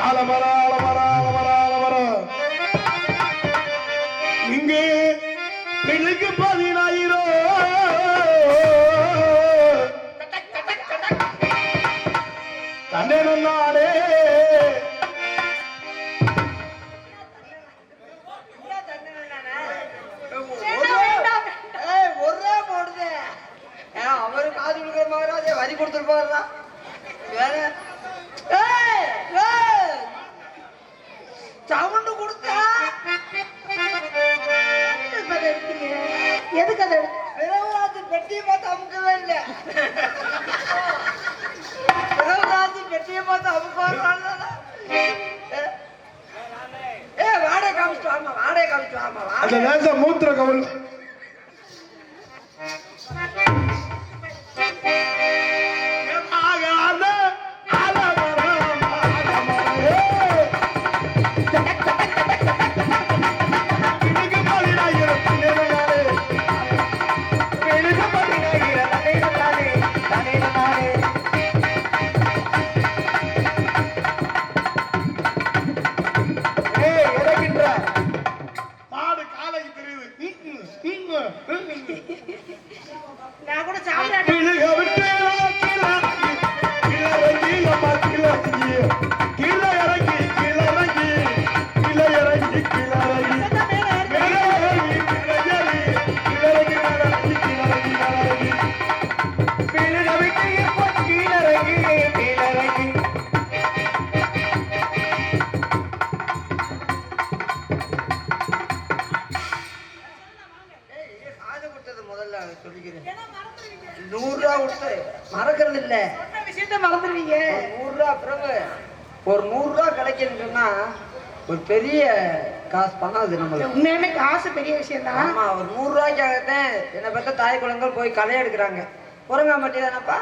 ஆலமரம் ஆலமரம் ஆலமரம் ஆலமரம். இங்கே பெண்ணுக்கு 10,000 தன்னே நாடே. ஒரே போடுது. அவரு காது கொடுக்குற மாதிரி வரி கொடுத்துருப்பாருடா. வேற சவுண்டு கொடுத்தா எதுக்கு அது? விரவராஜ் பெட்டியை பார்த்து அமுக்கவே இல்லை. விரவராஜ் பெட்டியை பார்த்து அமுக்குவாங்க. வாடகை காமிச்சிட்டு வாமா, வாடகை காமிச்சிட்டு வாமா. அந்த லேசா மூத்திர கவல். மாடு காலைக்கு தெரியுது. 100 ரூபா கொடுத்து மறக்கிறது இல்ல, சொன்ன விஷயத்த மறந்துடுவீங்க. 100 ரூபா பிறகு ஒரு 100 ரூபா கிடைக்குன்னு சொன்னா ஒரு பெரிய காசு பணம் அது நம்மளுக்கு. உண்மையுமே காசு பெரிய விஷயம் தான். ஆமா, ஒரு 100 ரூபாய்க்காகத்தான் என்னை பெற்ற தாய் குளங்கள் போய் களை எடுக்கிறாங்க. புறங்காமட்டி தானப்பா,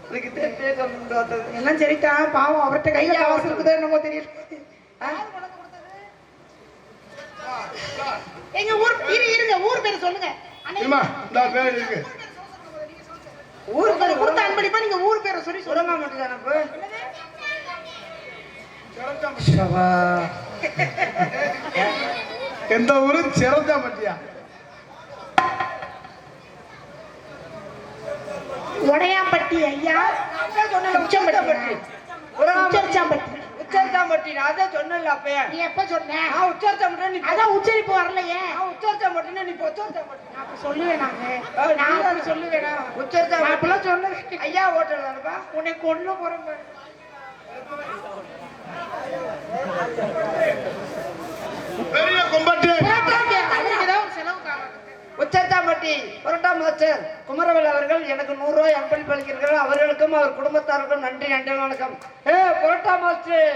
அதுக்கு பேச வந்தது. எல்லாம் சரிதான், பாவம் அவர்கிட்ட கையில காசு இருக்குதோ என்னமோ தெரியல. எங்க ஊர் இருங்க, ஊர் பேர் சொல்லுங்க. இருமா, இந்த பேர் இருக்கு. ஊர் பேர் கொடுத்த அன்பளிப்பா நீங்க ஊர் பேரை சொல்லி சொல்லுங்க. புறங்காமட்டி தானப்பா. எந்த ஊரு? சிறந்தாம்பட்டியா? உடையாம்பட்டி ஐயா. உச்சம்பட்டி. உச்சரிச்சாம்பட்டி. உச்சரிச்சாம்பட்டி. நான் அதான் சொன்னேன்ல அப்பயே. நீ எப்ப சொன்ன? நான் உச்சரிச்சாம்பட்டி. நீ அதான் உச்சரிப்பு வரலையே. நான் உச்சரிச்சாம்பட்டினா நீ உச்சரிச்சாம்பட்டி. நான் அப்படி சொல்லுவேன். நான் அப்படி சொல்லுவேனா? உச்சரிச்சாம்பட்டி. நான் அப்பெல்லாம் சொல்லுவேன். ஐயா ஹோட்டல் தானப்பா. உன்னை கொண்டு போறேன் பாரு. பெரிய கொம்பட்டு. அதுக்கு ஏதாவது ஒரு செலவு காணும். உச்சரிச்சாம்பட்டி புரட்டா மாஸ்டர் குமரவேல் அவர்கள் எனக்கு 100 ரூபாய் அன்பளிப்பு அளிக்கிறார்கள். அவர்களுக்கும் அவர் குடும்பத்தாருக்கும் நன்றி. நன்றி வணக்கம். புரட்டா மாஸ்டர்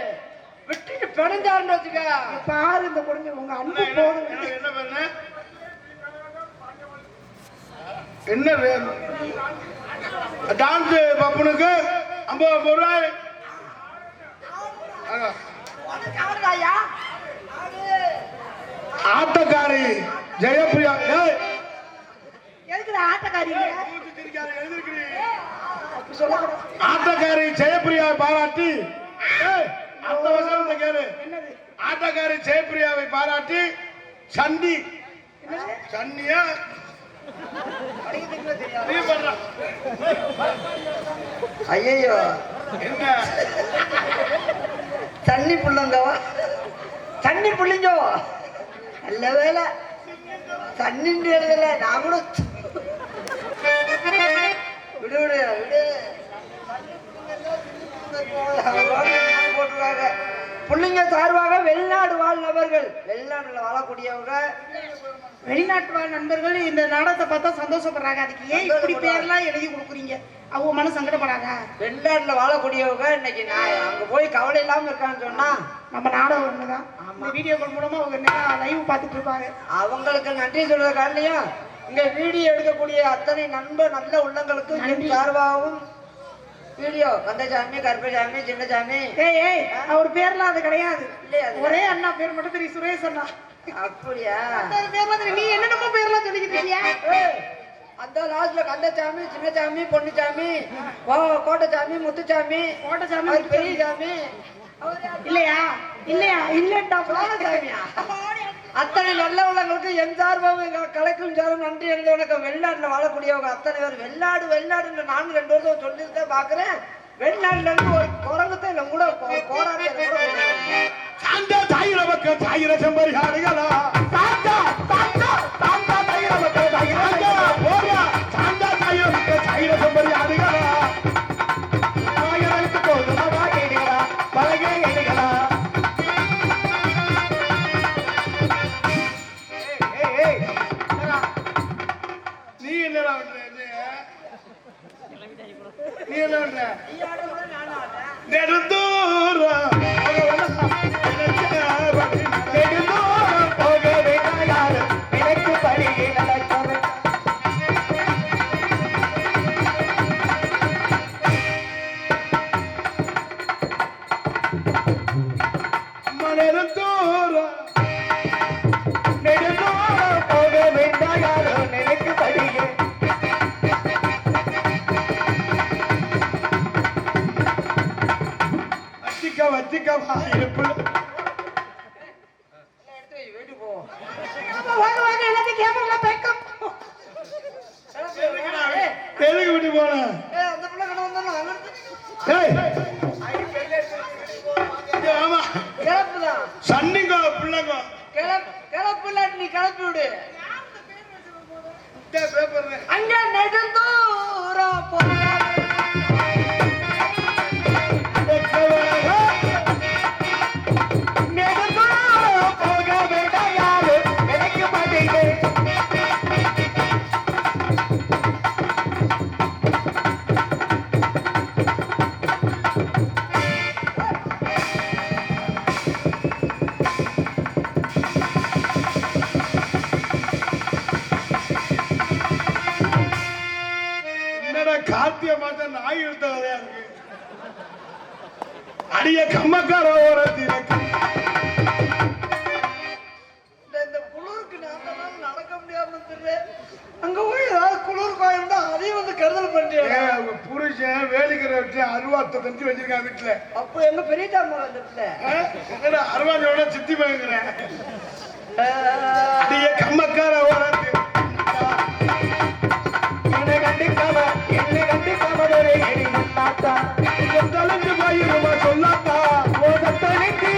விட்டுட்டு பிணைஞ்சாருன்னு வச்சுக்க. பாரு இந்த குடும்பம் உங்க அன்பு போதும். என்ன பண்ண? என்ன டான்ஸ் பப்பனுக்கு 50 ரூபாய். ஆட்டக்காரி ஜெயப்பிரியா. எதுக்கு ஆட்டக்காரி? ஆட்டக்காரி ஜெயப்பிரியாவை பாராட்டி அந்த வசனத்தை கேளு. ஆட்டக்காரி ஜெயப்பிரியாவை பாராட்டி சண்டி சன்னியா நீ பண்ற. ஐயோ என்ன தண்ணி புள்ளங்கவா, தண்ணி புள்ளிங்கோ. நல்ல வேலை தண்ணின்னு எழுதல. நான் கூட விடு விடு விடு. போட்டுருக்காங்க. புள்ளிங்க சார்பாக வெளிநாடு வாழ் நபர்கள், வெளிநாட்டுல வாழக்கூடியவங்க, வெளிநாட்டு வாழ் நண்பர்கள் இந்த நாடகத்தை பார்த்தா சந்தோஷப்படுறாங்க. அதுக்கு ஏன் இப்படி பேர்லாம் எழுதி கொடுக்குறீங்க? அவங்க மனசு சங்கடப்படாங்க. வெளிநாட்டுல வாழக்கூடியவங்க இன்னைக்கு நான் அங்க போய் கவலை இல்லாம இருக்கான்னு சொன்னா நம்ம நாடகம் ஒண்ணுதான். இந்த வீடியோக்கள் மூலமா அவங்க லைவ் பார்த்துட்டு இருப்பாங்க. அவங்களுக்கு நன்றி சொல்றதுக்காண்டியும் இங்க வீடியோ எடுக்கக்கூடிய அத்தனை நண்பர் நல்ல உள்ளங்களுக்கு என் சார்பாகவும் வீடியோ கந்தசாமி, கருப்பசாமி, சின்னசாமி. ஏய் அவர் பேர்லாம் அது கிடையாது. இல்லையா? ஒரே அண்ணா பேர் மட்டும் தெரியும், சுரேஷ் அண்ணா. அப்படியா? நீ என்னென்னமோ பேர்லாம் சொல்லிக்கிட்டு இருக்கியா? அந்த லாஸ்ட்ல கந்தசாமி, சின்னசாமி, பொன்னுசாமி, கோட்டசாமி, முத்துசாமி, கோட்டசாமி, பெரியசாமி. இல்லையா? இல்லையா? இல்லட்டா சாமியா? அத்தனை நல்ல உள்ளவங்களுக்கு என் சார்பாகவும் எங்க கலைக்கும் சார்பும் நன்றி. எழுத வணக்கம். வெளிநாட்டுல வாழக்கூடியவங்க அத்தனை பேர் வெளிநாடு வெளிநாடுன்னு நான் 2 வருஷம் சொல்லிட்டு பாக்குறேன். வெளிநாட்டுல இருந்து ஒரு குரங்குத்தை இல்ல கூட போராடி சாந்தா தாயிர பக்கம் தாயிர செம்பரியாடுகளா சாந்தா சாந்தா சாந்தா தாயிர பக்கம் தாயிர போயா சாந்தா தாயிர பக்கம் தாயிர செம்பரியாடுகளா தாயிரத்து கோதுமா கேடிகளா பலகே கேடிகளா. நீ என்னடா பண்ற? நீ என்ன பண்ற? நெடுந்தூரம் வச்சிக்கவா இருப்பு எல்லாத்தையும் கேமரா பேக்கப். எதுக்கு விட்டு போன? அந்த பிள்ளை கடை வந்தாலும் ஆமா கிளப்புதான். சன்னிங்கோ பிள்ளைங்கோ கிளப்புல நீ கிளப்பி விடு. பேப்பர் அங்க நெடுந்தூரம் போறாங்க. என்னடா கார்த்திகை மாசம் நாய் இழுத்த கதையா இருக்கு. அடிய கம்மக்கார ஓரத்தில இந்த குளிருக்கு நான் நடக்க முடியாம இருந்துடுறேன். அங்க போய் ஏதாவது குளிர் காயம் தான் அதையும் வந்து கருதல் பண்றேன். அவங்க புருஷன் வேலிக்கிற வச்சு அருவாத்தை தஞ்சு வச்சிருக்கான் வீட்டுல. அப்போ எங்க பெரிய தாமா வந்துட்டுல என்னடா அருவாஞ்சோட சித்தி பயங்கிறேன். அடிய கம்மக்கார ஓரத்து என்னை கண்டிக்காம ஒரு எடி முன்னாத்தா தொலைஞ்சு போயிருமா சொல்லாத்தா. தொலைஞ்சு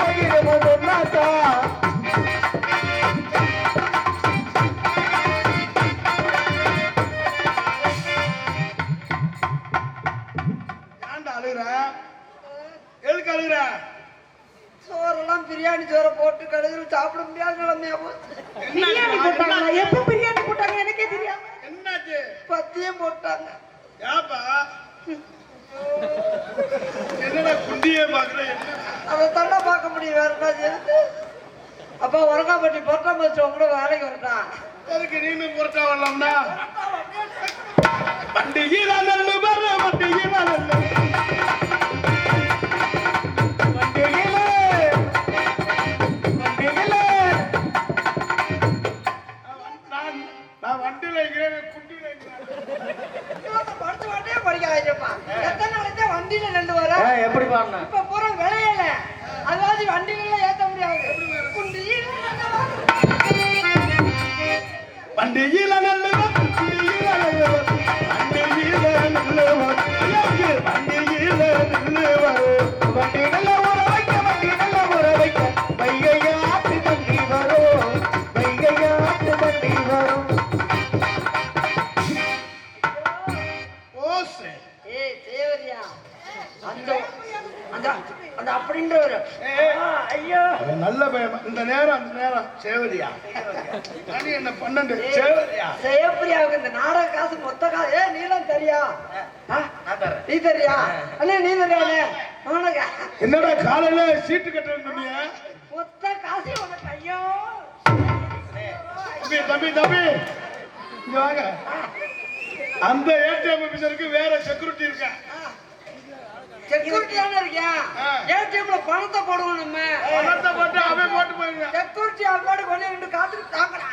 போயிருமோ சொன்னாத்தா. ஏன்டா அழுகுற? எதுக்கு அழுகுற? சோறெல்லாம் பிரியாணி சோறை போட்டு கடையில் சாப்பிட முடியாத நிலைமையா போச்சு. பிரியாணி போட்டாங்களா? எப்போ பிரியாணி போட்டாங்க எனக்கே தெரியாம. என்னாச்சு? பத்தியம் போட்டாங்க. ஏப்பா என்னடா குண்டியே பாக்குற? அதை தண்டா பார்க்க முடியும் வேற என்ன செய்யுது? அப்பா உரங்காப்பட்டி பொருத்தம் வச்சு கூட வேலைக்கு வரட்டான். எதுக்கு நீனு புரட்டா வரலாம்னா? வண்டியில நல்லு வர வண்டியில நல்லு நான் வண்டியில இருக்கிறேன் குண்டியில படிச்ச வாட்டியே படிக்காதப்பா. எத்தனை நாளைக்கு வண்டியில நின்று வர எப்படி பாருண்ணா? இப்ப பூரா விளையல. அதாவது வண்டியில ஏத்த முடியாது. குண்டியில நின்று வர. வண்டியில நல்லு வண்டியில நல்லு வண்டியில நல்லு வண்டியில நல்லு வண்டி நல்ல ஊற வைக்க வைகையாட்டு வண்டி வரும். வைகையாட்டு வண்டி வரும். ஓசே. ஏய் தேவரியா அந்த அந்த அப்படின்றவர் ஐயோ நல்ல பயம். இந்த நேரம் அந்த நேரம் சேவரியா மணி என்ன 12 சேவரியா. ஜெயப்பிரியாவுக்கு இந்த நாடக காசு மொத்த காசு நீலாம் தெரியா? நீ தெரியா? அண்ணே நீ தெரியானே உனக்கு என்னடா காலையில சீட்டு கட்டுறேன்னு சொன்னீங்க? மொத்த காசு உனக்கு. ஐயோ தம்பி இங்க வாங்க. அந்த ஏடிஎம் ஆபீசருக்கு வேற செக்யூரிட்டி இருக்கா? செக்யூரிட்டி தானே இருக்கியா? ஏடிஎம்ல பணத்தை போடுவோம் நம்ம. பணத்தை போட்டு அவன் போட்டு போயிருங்க. செக்யூரிட்டி அப்பாடு கொஞ்சம் ரெண்டு காத்துட்டு தாங்கடா.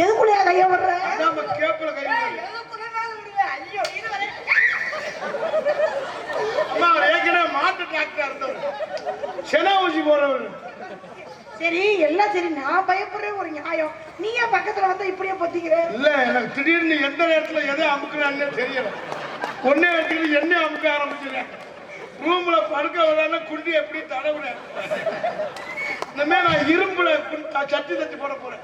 எதுக்குள்ளே கைய விடுற? நம்ம கேப்ல கை வைங்க. எதுக்குள்ளேனாலும் விடுவேன். ஐயோ இது வரை அம்மா அவர் ஏற்கனவே மாட்டு டாக்டர் இருந்தவர். செனா ஊசி போறவர். சரி எல்லாம் சரி, நான் பயப்படுறேன் ஒரு நியாயம். நீ ஏன் பக்கத்துல வந்து இப்படியே பொத்திக்கிற? இல்ல எனக்கு திடீர்னு எந்த நேரத்துல எதை அமுக்குறான்னு தெரியல. ஒன்னே எடுத்துக்கிட்டு என்ன அமுக்க ஆரம்பிச்சிருக்கேன். ரூம்ல படுக்க விடாம குண்டி எப்படி தடவுற. இனிமே நான் இரும்புல சட்டி தச்சு போட போறேன்.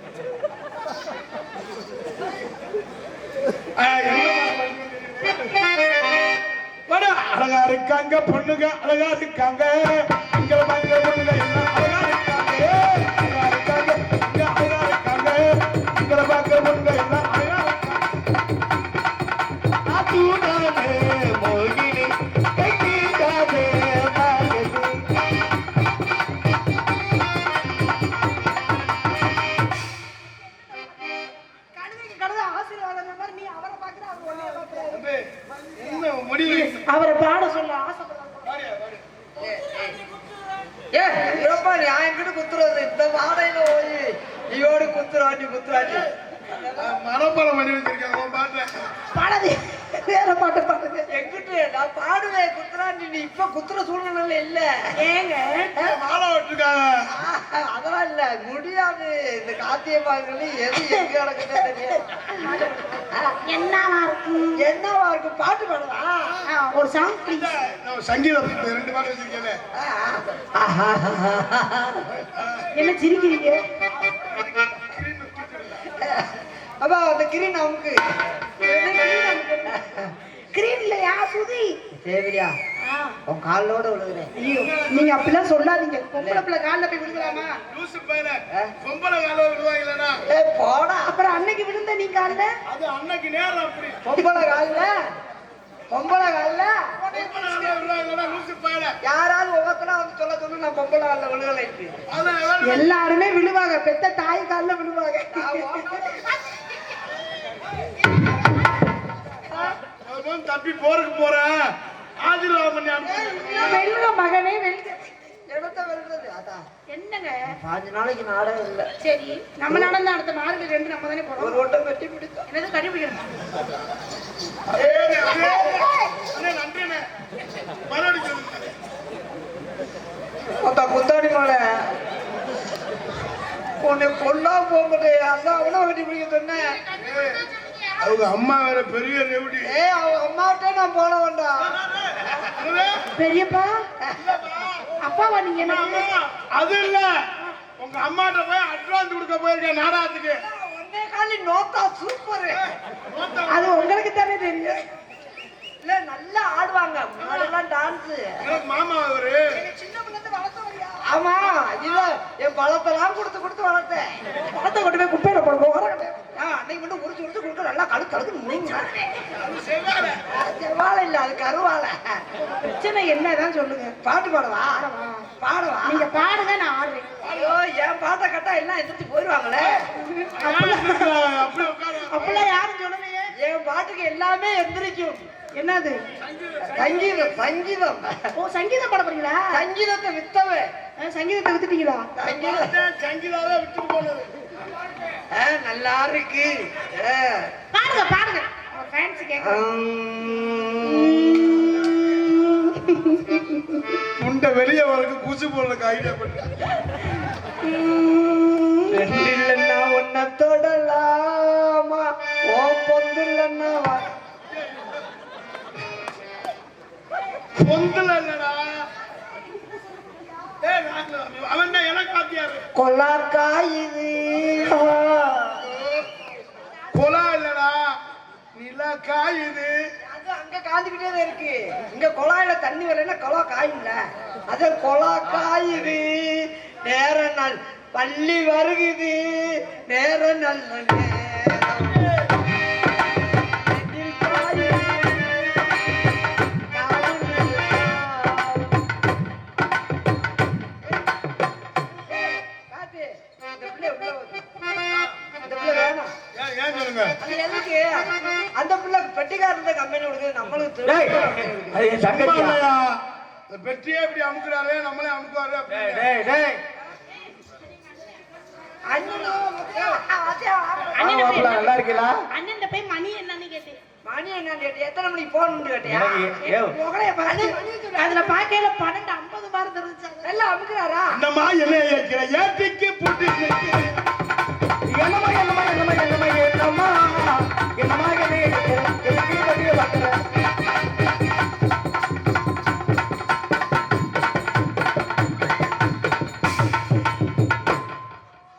அழகா இருக்காங்க பொண்ணுங்க, அழகா இருக்காங்க. இங்க வாங்க பொண்ணுங்க எல்லாம் அழகா இருக்காங்க. அழகா இருக்காங்க, இங்க அழகா இருக்காங்க. இங்க வாங்க பொண்ணுங்க எல்லாம் அழகா இருக்காங்க. தூணானே மோகினி கைக்காதே மாயனே. கழுதைக்கு கழுதை ஆசீர்வாதம் மாதிரி நீ அவரை பார்க்கற, அவர் உன்னைய பார்க்கறாரு. தம்பி, என்ன முடிவு? அவரை பாட சொல்ல ஆசைப்படுறாங்க. வாடியா, வாடி. ஏ இருப்பா நீ என்கிட்ட குத்துறது இந்த வாடையில போய் நீயோடு குத்துறாண்டி மனப்பாடம் பண்ணி வச்சிருக்கேன் உன் பாட்டுல. பாடாதே, வேற பாட்டு பாடுங்க. எங்கிட்ட நான் பாடுவேன் குத்துறாண்டி. நீ இப்ப குத்துற சூழ்நிலை இல்ல. ஏங்க மாலை விட்டுருக்காங்க. அதெல்லாம் இல்ல முடியாது. இந்த காத்தியமாகல எது எங்க நடக்குது தெரியாது. என்னவா இருக்கும்? என்னவா இருக்கு? பாட்டு பாடுவா? ஒரு சாங் ப்ளீஸ். நம்ம சங்கீதம் 2 பாட்டு வச்சிருக்கேன். என்ன சிரிக்கிறீங்க? அப்பா அந்த கிரீன் நமக்கு கிரீன் இல்லையா சுதி? தேவியா உன் காலோட விழுகிறேன். ஐயோ நீங்க அப்படிலாம் சொல்லாதீங்க. பொம்பளை பிள்ளை காலில் போய் விழுகலாமா? லூசு பையல பொம்பளை கால விடுவாங்களா? ஏ போடா. அப்புறம் அன்னைக்கு விழுந்த நீ காலில்? அது அன்னைக்கு நேரம் அப்படி. பொம்பளை காலில் விடுவாங்களா லூசு பையல? யாராவது ஒவ்வொருத்தனா வந்து சொல்ல சொல்லு நான் பொம்பளை காலில் விழுகலை. அதான் எல்லாருமே விழுவாங்க. பெத்த தாய் காலில் விழுவாங்க. தப்பி போருக்கு போறேன் ஆசீர்வாதம் பண்ணி அனுப்பு. வெல்லுங்க மகனே வெல்லுங்க. இடத்த வெல்றது அதான் என்னங்க 5 நாளைக்கு நாடகம் இல்லை. சரி நம்ம நடந்த அடுத்த மார்கழி 2 நம்ம தானே ஒரு போறோம். ஓட்டம் கட்டி பிடிக்கும். என்னது கண்டுபிடிக்கணும். நன்றிண்ணே மறுபடியும் சொல்லுங்க. அந்த குத்தாடி மலை உன்னை பொண்ணா போகும்போது அதான் அவனை கட்டி பிடிக்க சொன்னேன். அவங்க அம்மா வேற பெரிய ரெவடி. அவங்க அம்மாவிட்ட நான் போன வேண்டாம். பெரியப்பா அப்பாவா நீங்க என்ன அது இல்ல உங்க அம்மாட்ட போய் அட்வான்ஸ் கொடுக்க போயிருக்கேன் நாடகத்துக்கு. ஒன்னே காலி நோத்தா சூப்பர். அது உங்களுக்கு தானே தெரியும். இல்ல நல்லா ஆடுவாங்க. முன்னாடிலாம் டான்ஸ். எனக்கு மாமா அவரு சின்ன பிள்ளை வளர்த்தவரியா? ஆமா இல்ல என் பழத்தெல்லாம் கொடுத்து வளர்த்தேன். பழத்தை கொண்டு போய் குப்பையில போடுவோம். அன்னைக்கு மட்டும் உரிச்சு கொடுக்க நல்லா கழுக்கு முடிங்க. செவ்வாழை இல்ல அது கருவாழை. பிரச்சனை என்னதான் சொல்லுங்க. பாட்டு பாடவா? நீங்க பாடுங்க நான் ஆடுறேன். ஐயோ என் பாட்டை கட்டா எல்லாம் எந்திரிச்சு போயிடுவாங்களே. அப்படி உட்காரு. அப்பெல்லாம் யாரும் சொல்லலையே. என் பாட்டுக்கு எல்லாமே எந்திரிக்கும். என்னது? சங்கீதம். ஓ சங்கீதம் பாட போறீங்களா? சங்கீதத்தை வித்தவே. சங்கீதத்தை வித்துட்டீங்களா? சங்கீதாவே விட்டு போனது. நல்லா இருக்கு. பாடுங்க பாடுங்க. ஃபேன்ஸ் கேக்குறாங்க. முண்டை வெளியே வரக்கு குசு போடுறதுக்கு ஐடியா பண்ணு. ரெண்டு இல்லைன்னா ஒன்ன தொடலாமா ஓ பொந்து இல்லைன்னா பொந்துல இல்லடா. அவன் எனக்கு ஆத்தியாரு கொலா காயுது. கொலா இல்லடா நிலா காயுது. அது அங்க காந்துக்கிட்டே தான் இருக்கு. இங்க குழாயில தண்ணி வரலன்னா கொலா காயும்ல. அது கொலா காயுது. நேர நாள் பள்ளி வருகுது. நேர நல்ல ஏன் சொல்லுங்க. அந்த பிள்ளை பெட்டிக்காரன் கம்பெனி கொடுக்குது நம்மளுக்கு டேய், அது என் தங்கச்சியா? இல்லையா, இந்த பெட்டியே இப்படி அமுக்குறாரு நம்மளே அமுக்குவாரு அப்படின்னு. டேய், டேய். மாப்பிள்ளை நல்லா இருக்கீங்களா? அண்ணன் போய் மணி என்னன்னு கேட்டேன். மணி என்னன்னு கேட்டு எத்தனை மணிக்கு போகணும்னு கேட்டியா? எனக்கு ஏவ். முகலைய பாரு. அதுல பாக்கையில 12:50 மாதிரி தெரிஞ்சு. எல்லாம் அமுக்குறாரா? என்னம்மா என்ன ஏற்கிற ஏற்றிக்கு புட்டி என்னம்மா, என்னம்மா, என்னம்மா, என்னம்மா, என்னம்மா, என்னம்மா, என்னைய கேட்கிற? எனக்கு நீ வண்டியை பார்க்கிற?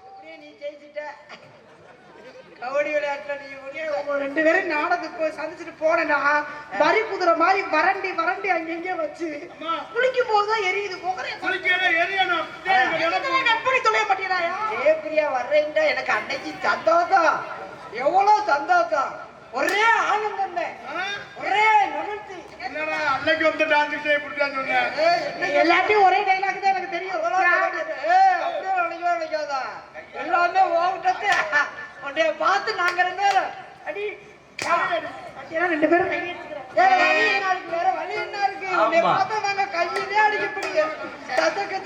அப்படியே நீ ஜெயிச்சிட்ட. கபடி விளையாட்டுல நீ முடிய உங்க 2 பேரும் நாடகத்துக்கு போய் சந்திச்சுட்டு போனேன்னா வரி குதிரை மாதிரி வறண்டி வறண்டி அங்கங்க வச்சு குளிக்கும் போதுதான் எரியுது. முகலைய குளிக்கிற எரியணும். கற்பனை தொலைய மாட்டேங்கிறாயா? ஜெயப்பிரியா வர்றேன்டா எனக்கு அன்னைக்கு சந்தோஷம். எவ்வளவு சந்தோஷம். ஒரே ஆனந்தம் தான். ஒரே மகிழ்ச்சி. என்னடா அன்னைக்கு வந்து டான்ஸ்டே இப்படிதான் சொன்னேன். எல்லாத்தையும் ஒரே டைலாக் தான் எனக்கு தெரியும். அப்படியே நினைக்காதா எல்லாமே ஓவிட்டத்தை உன்னைய பார்த்து நாங்க 2 பேரும் அடி 2 பேரும் கை வச்சுக்கிறேன். வழி என்ன இருக்கு? வேற வழி என்ன இருக்கு? உன்னைய ஆமா. பார்த்தா நாங்க கையிலே அடிக்க பிடிக்கும். தத்துக்கு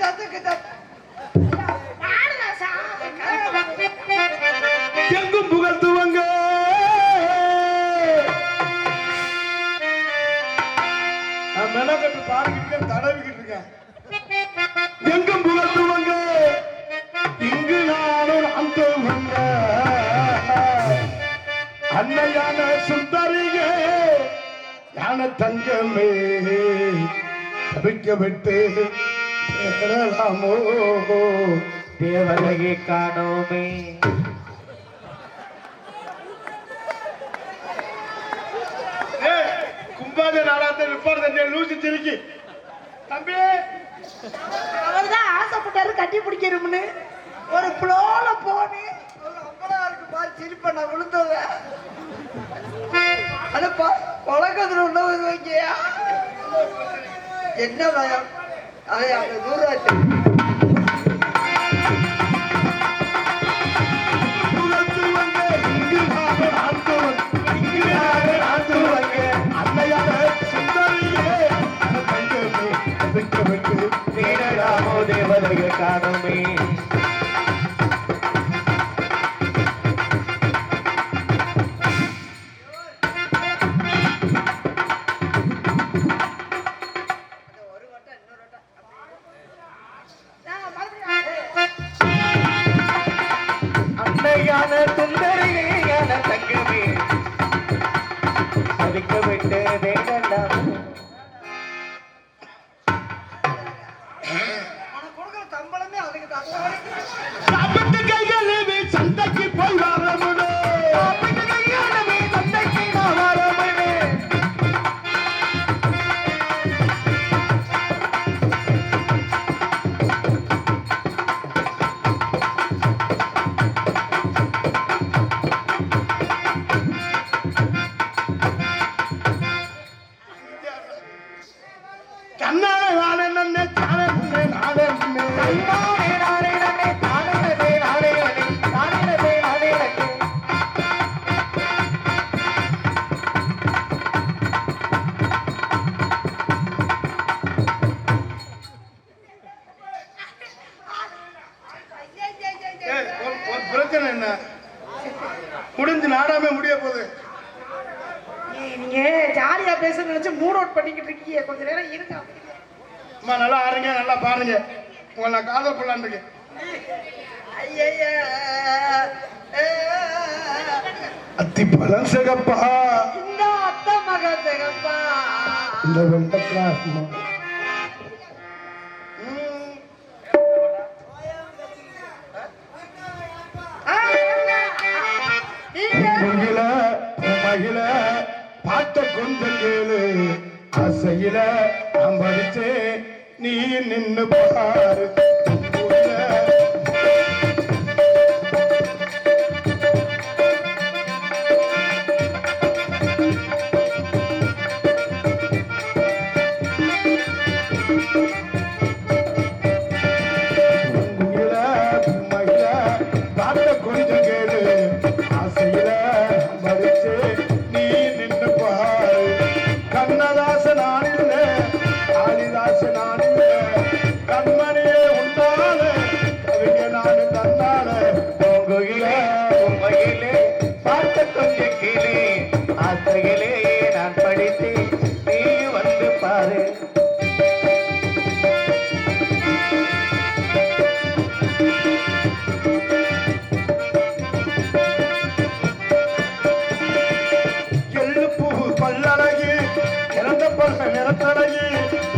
எங்கும் புகழ்த்துவங்க நான் மெனக்கட்டு பாடிக்கிட்டு இருக்கேன், தடவிக்கிட்டு இருக்கேன். எங்கும் புகழ்த்துவங்க இங்கு நானும் அந்த அன்னையான சுந்தரியே யான தங்கமே தவிக்க விட்டு தேடலாமோ தேவதையை காணோமே. கும்பாத நாடாத்த ரிப்போர்ட் தந்தைய லூசி திருக்கி தம்பி அவர்தான் ஆசைப்பட்டாரு கட்டி பிடிக்கணும்னு ஒரு ஃப்ளோல போனே. அம்பளா இருக்கு பாரு சிரிப்ப நான் விழுந்தத. அது பழக்கத்துல உள்ளது வைக்கியா என்ன பயம்? அது அந்த தூராச்சு புகழ்த்துவங்க இங்கு நானும் ஆண்டுவன் இங்கு நானும் ஆண்டுவங்க பேச நினைச்சு மூட் அவுட் பண்ணிக்கிட்டு இருக்கீங்க, கொஞ்ச நேரம் இருங்க. அம்மா நல்லா ஆடுங்க, நல்லா பாடுங்க. உங்களை நான் காதல் பண்ணலான்னு இருக்கேன். அத்திப்பழம் சிகப்பா, இந்த அத்தை மக சிகப்பா, இந்த வெள்ளக்காரமா. முகில மகிழ பாட்ட கொண்டு கேளு, ஆசையில அம்படிச்சே நீ நின்னு பாரு. நிறத்தழகி,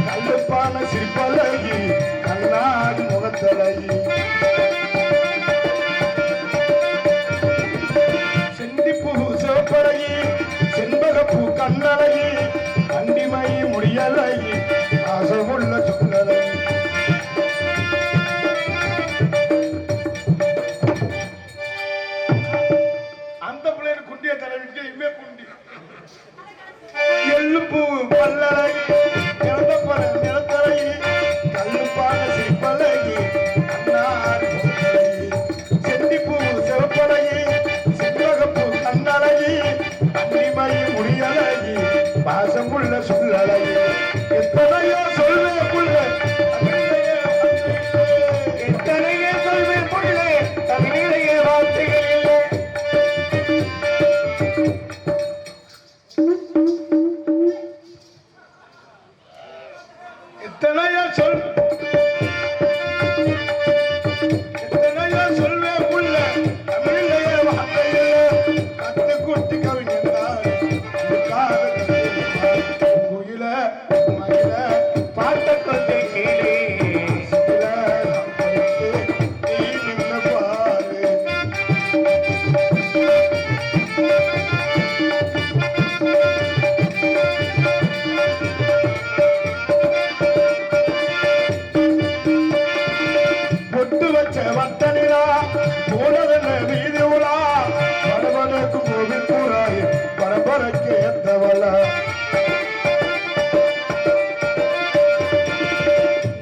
கல்லுப்பான சிற்பழகி, கண்ணாடி முகத்தழகி, செண்டிப்பூ சிவப்பழகி, செண்பகப்பூ கண்ணழகி, கண்டிமை முடியழகி, ஆசமுள்ள சொல்லழகி. அந்த பிள்ளைய குண்டிய தலைவிட்டு இமே குண்டி எள்ளுப்பூ பல்லழகி, இறந்தப்பழ நிறத்தழகி, கல்லுப்பான சிற்பழகி, கண்ணாடி முகத்தழகி, செண்டிப்பூ சிவப்பழகி, செண்பகப்பூ கண்ணழகி, கன்னிமை முடியழகி, பாசமுள்ள சொல்லழகி. எத்தனையோ சொல்வே புள்ள, எத்தனையோ சொல்வே புள்ள, தமிழிலேயே வார்த்தைகள் இல்லை. எத்தனையோ சொல்வே புள்ள, தமிழிலேயே வார்த்தைகள் கத்து குட்டி கவிஞர் குயில மயில பாட்ட கொண்டு கீழே நீ நின்று பாரு. பொட்டு வச்ச வட்டனிலா போனதென்ன வீதி உலா, பரபரக்கு கோவில் கூறாய் பரபரக்கு எத்தவளா.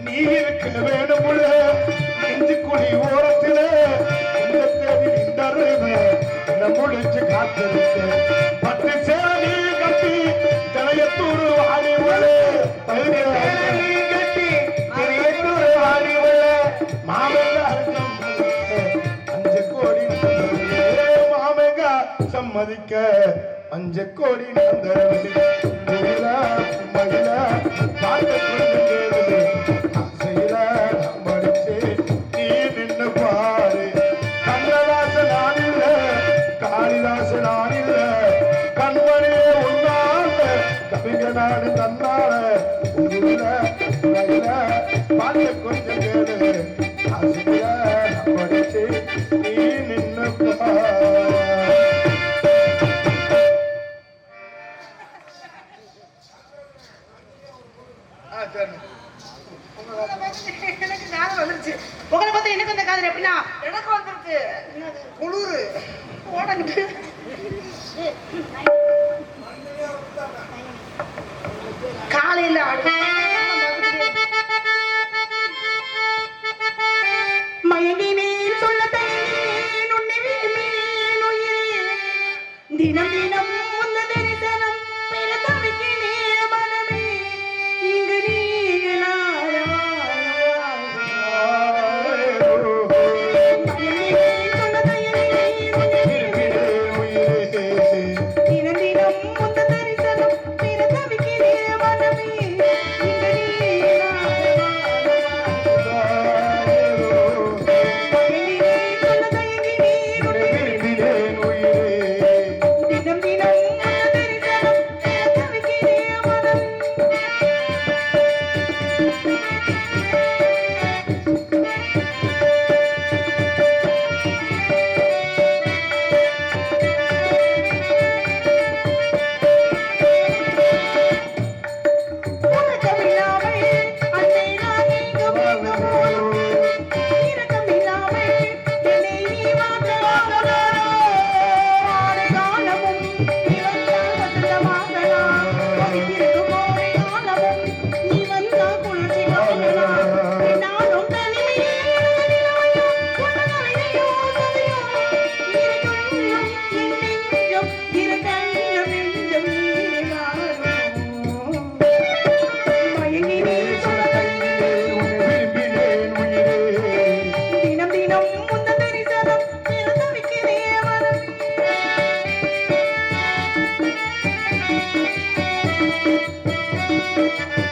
நீ இருக்க வேணுமுள்ள நெஞ்சு குழி ஓரத்திலே, இந்த தேதி நின்றறிவே என்ன முடிச்சு காத்திருக்க. பட்டு சேரி கட்டி தலையத்தூர் வாடி உள்ள கட்டி தலையத்தூர் வாடி உள்ள மாமெல்ல அர்த்தம் அஞ்சு கோடி மாமெங்க சம்மதிக்க 5 கோடி நந்தரவதி மகிழ பாட்ட கொண்டு கேளுது, ஆசையில மடிச்சு நீ நின்னு பாரு. கண்ணதாச நான் இல்ல, காளிதாச நான் இல்ல, கண்மணியே உன்னால கவிஞ நாடு தன்னால உள்ள மகிழ பாட்ட கொண்டு கேளு, ஆசையில மடிச்சு நீ நின்னு பாரு. எனக்கு காதல் வந்துருச்சு. உங்களை பார்த்தா எனக்கு அந்த காதல் எப்படின்னா எனக்கு வந்துருச்சு குளிரு ஓடங்கிட்டு காலையில மயங்கினேன் சொல்ல தயங்கினேன் உன்னை விரும்பினேன் உயிரே, தினம் தினம் உந்த தரிசனம் பெற தவிக்கிறேன் மனமே, இங்கு நீங்களாரா மயங்கினேன் சொல்ல தயங்கினேன் உன்னை விரும்பினேன் உயிரே, தினம் தினம் உந்த தரிசனம் பெற Thank you.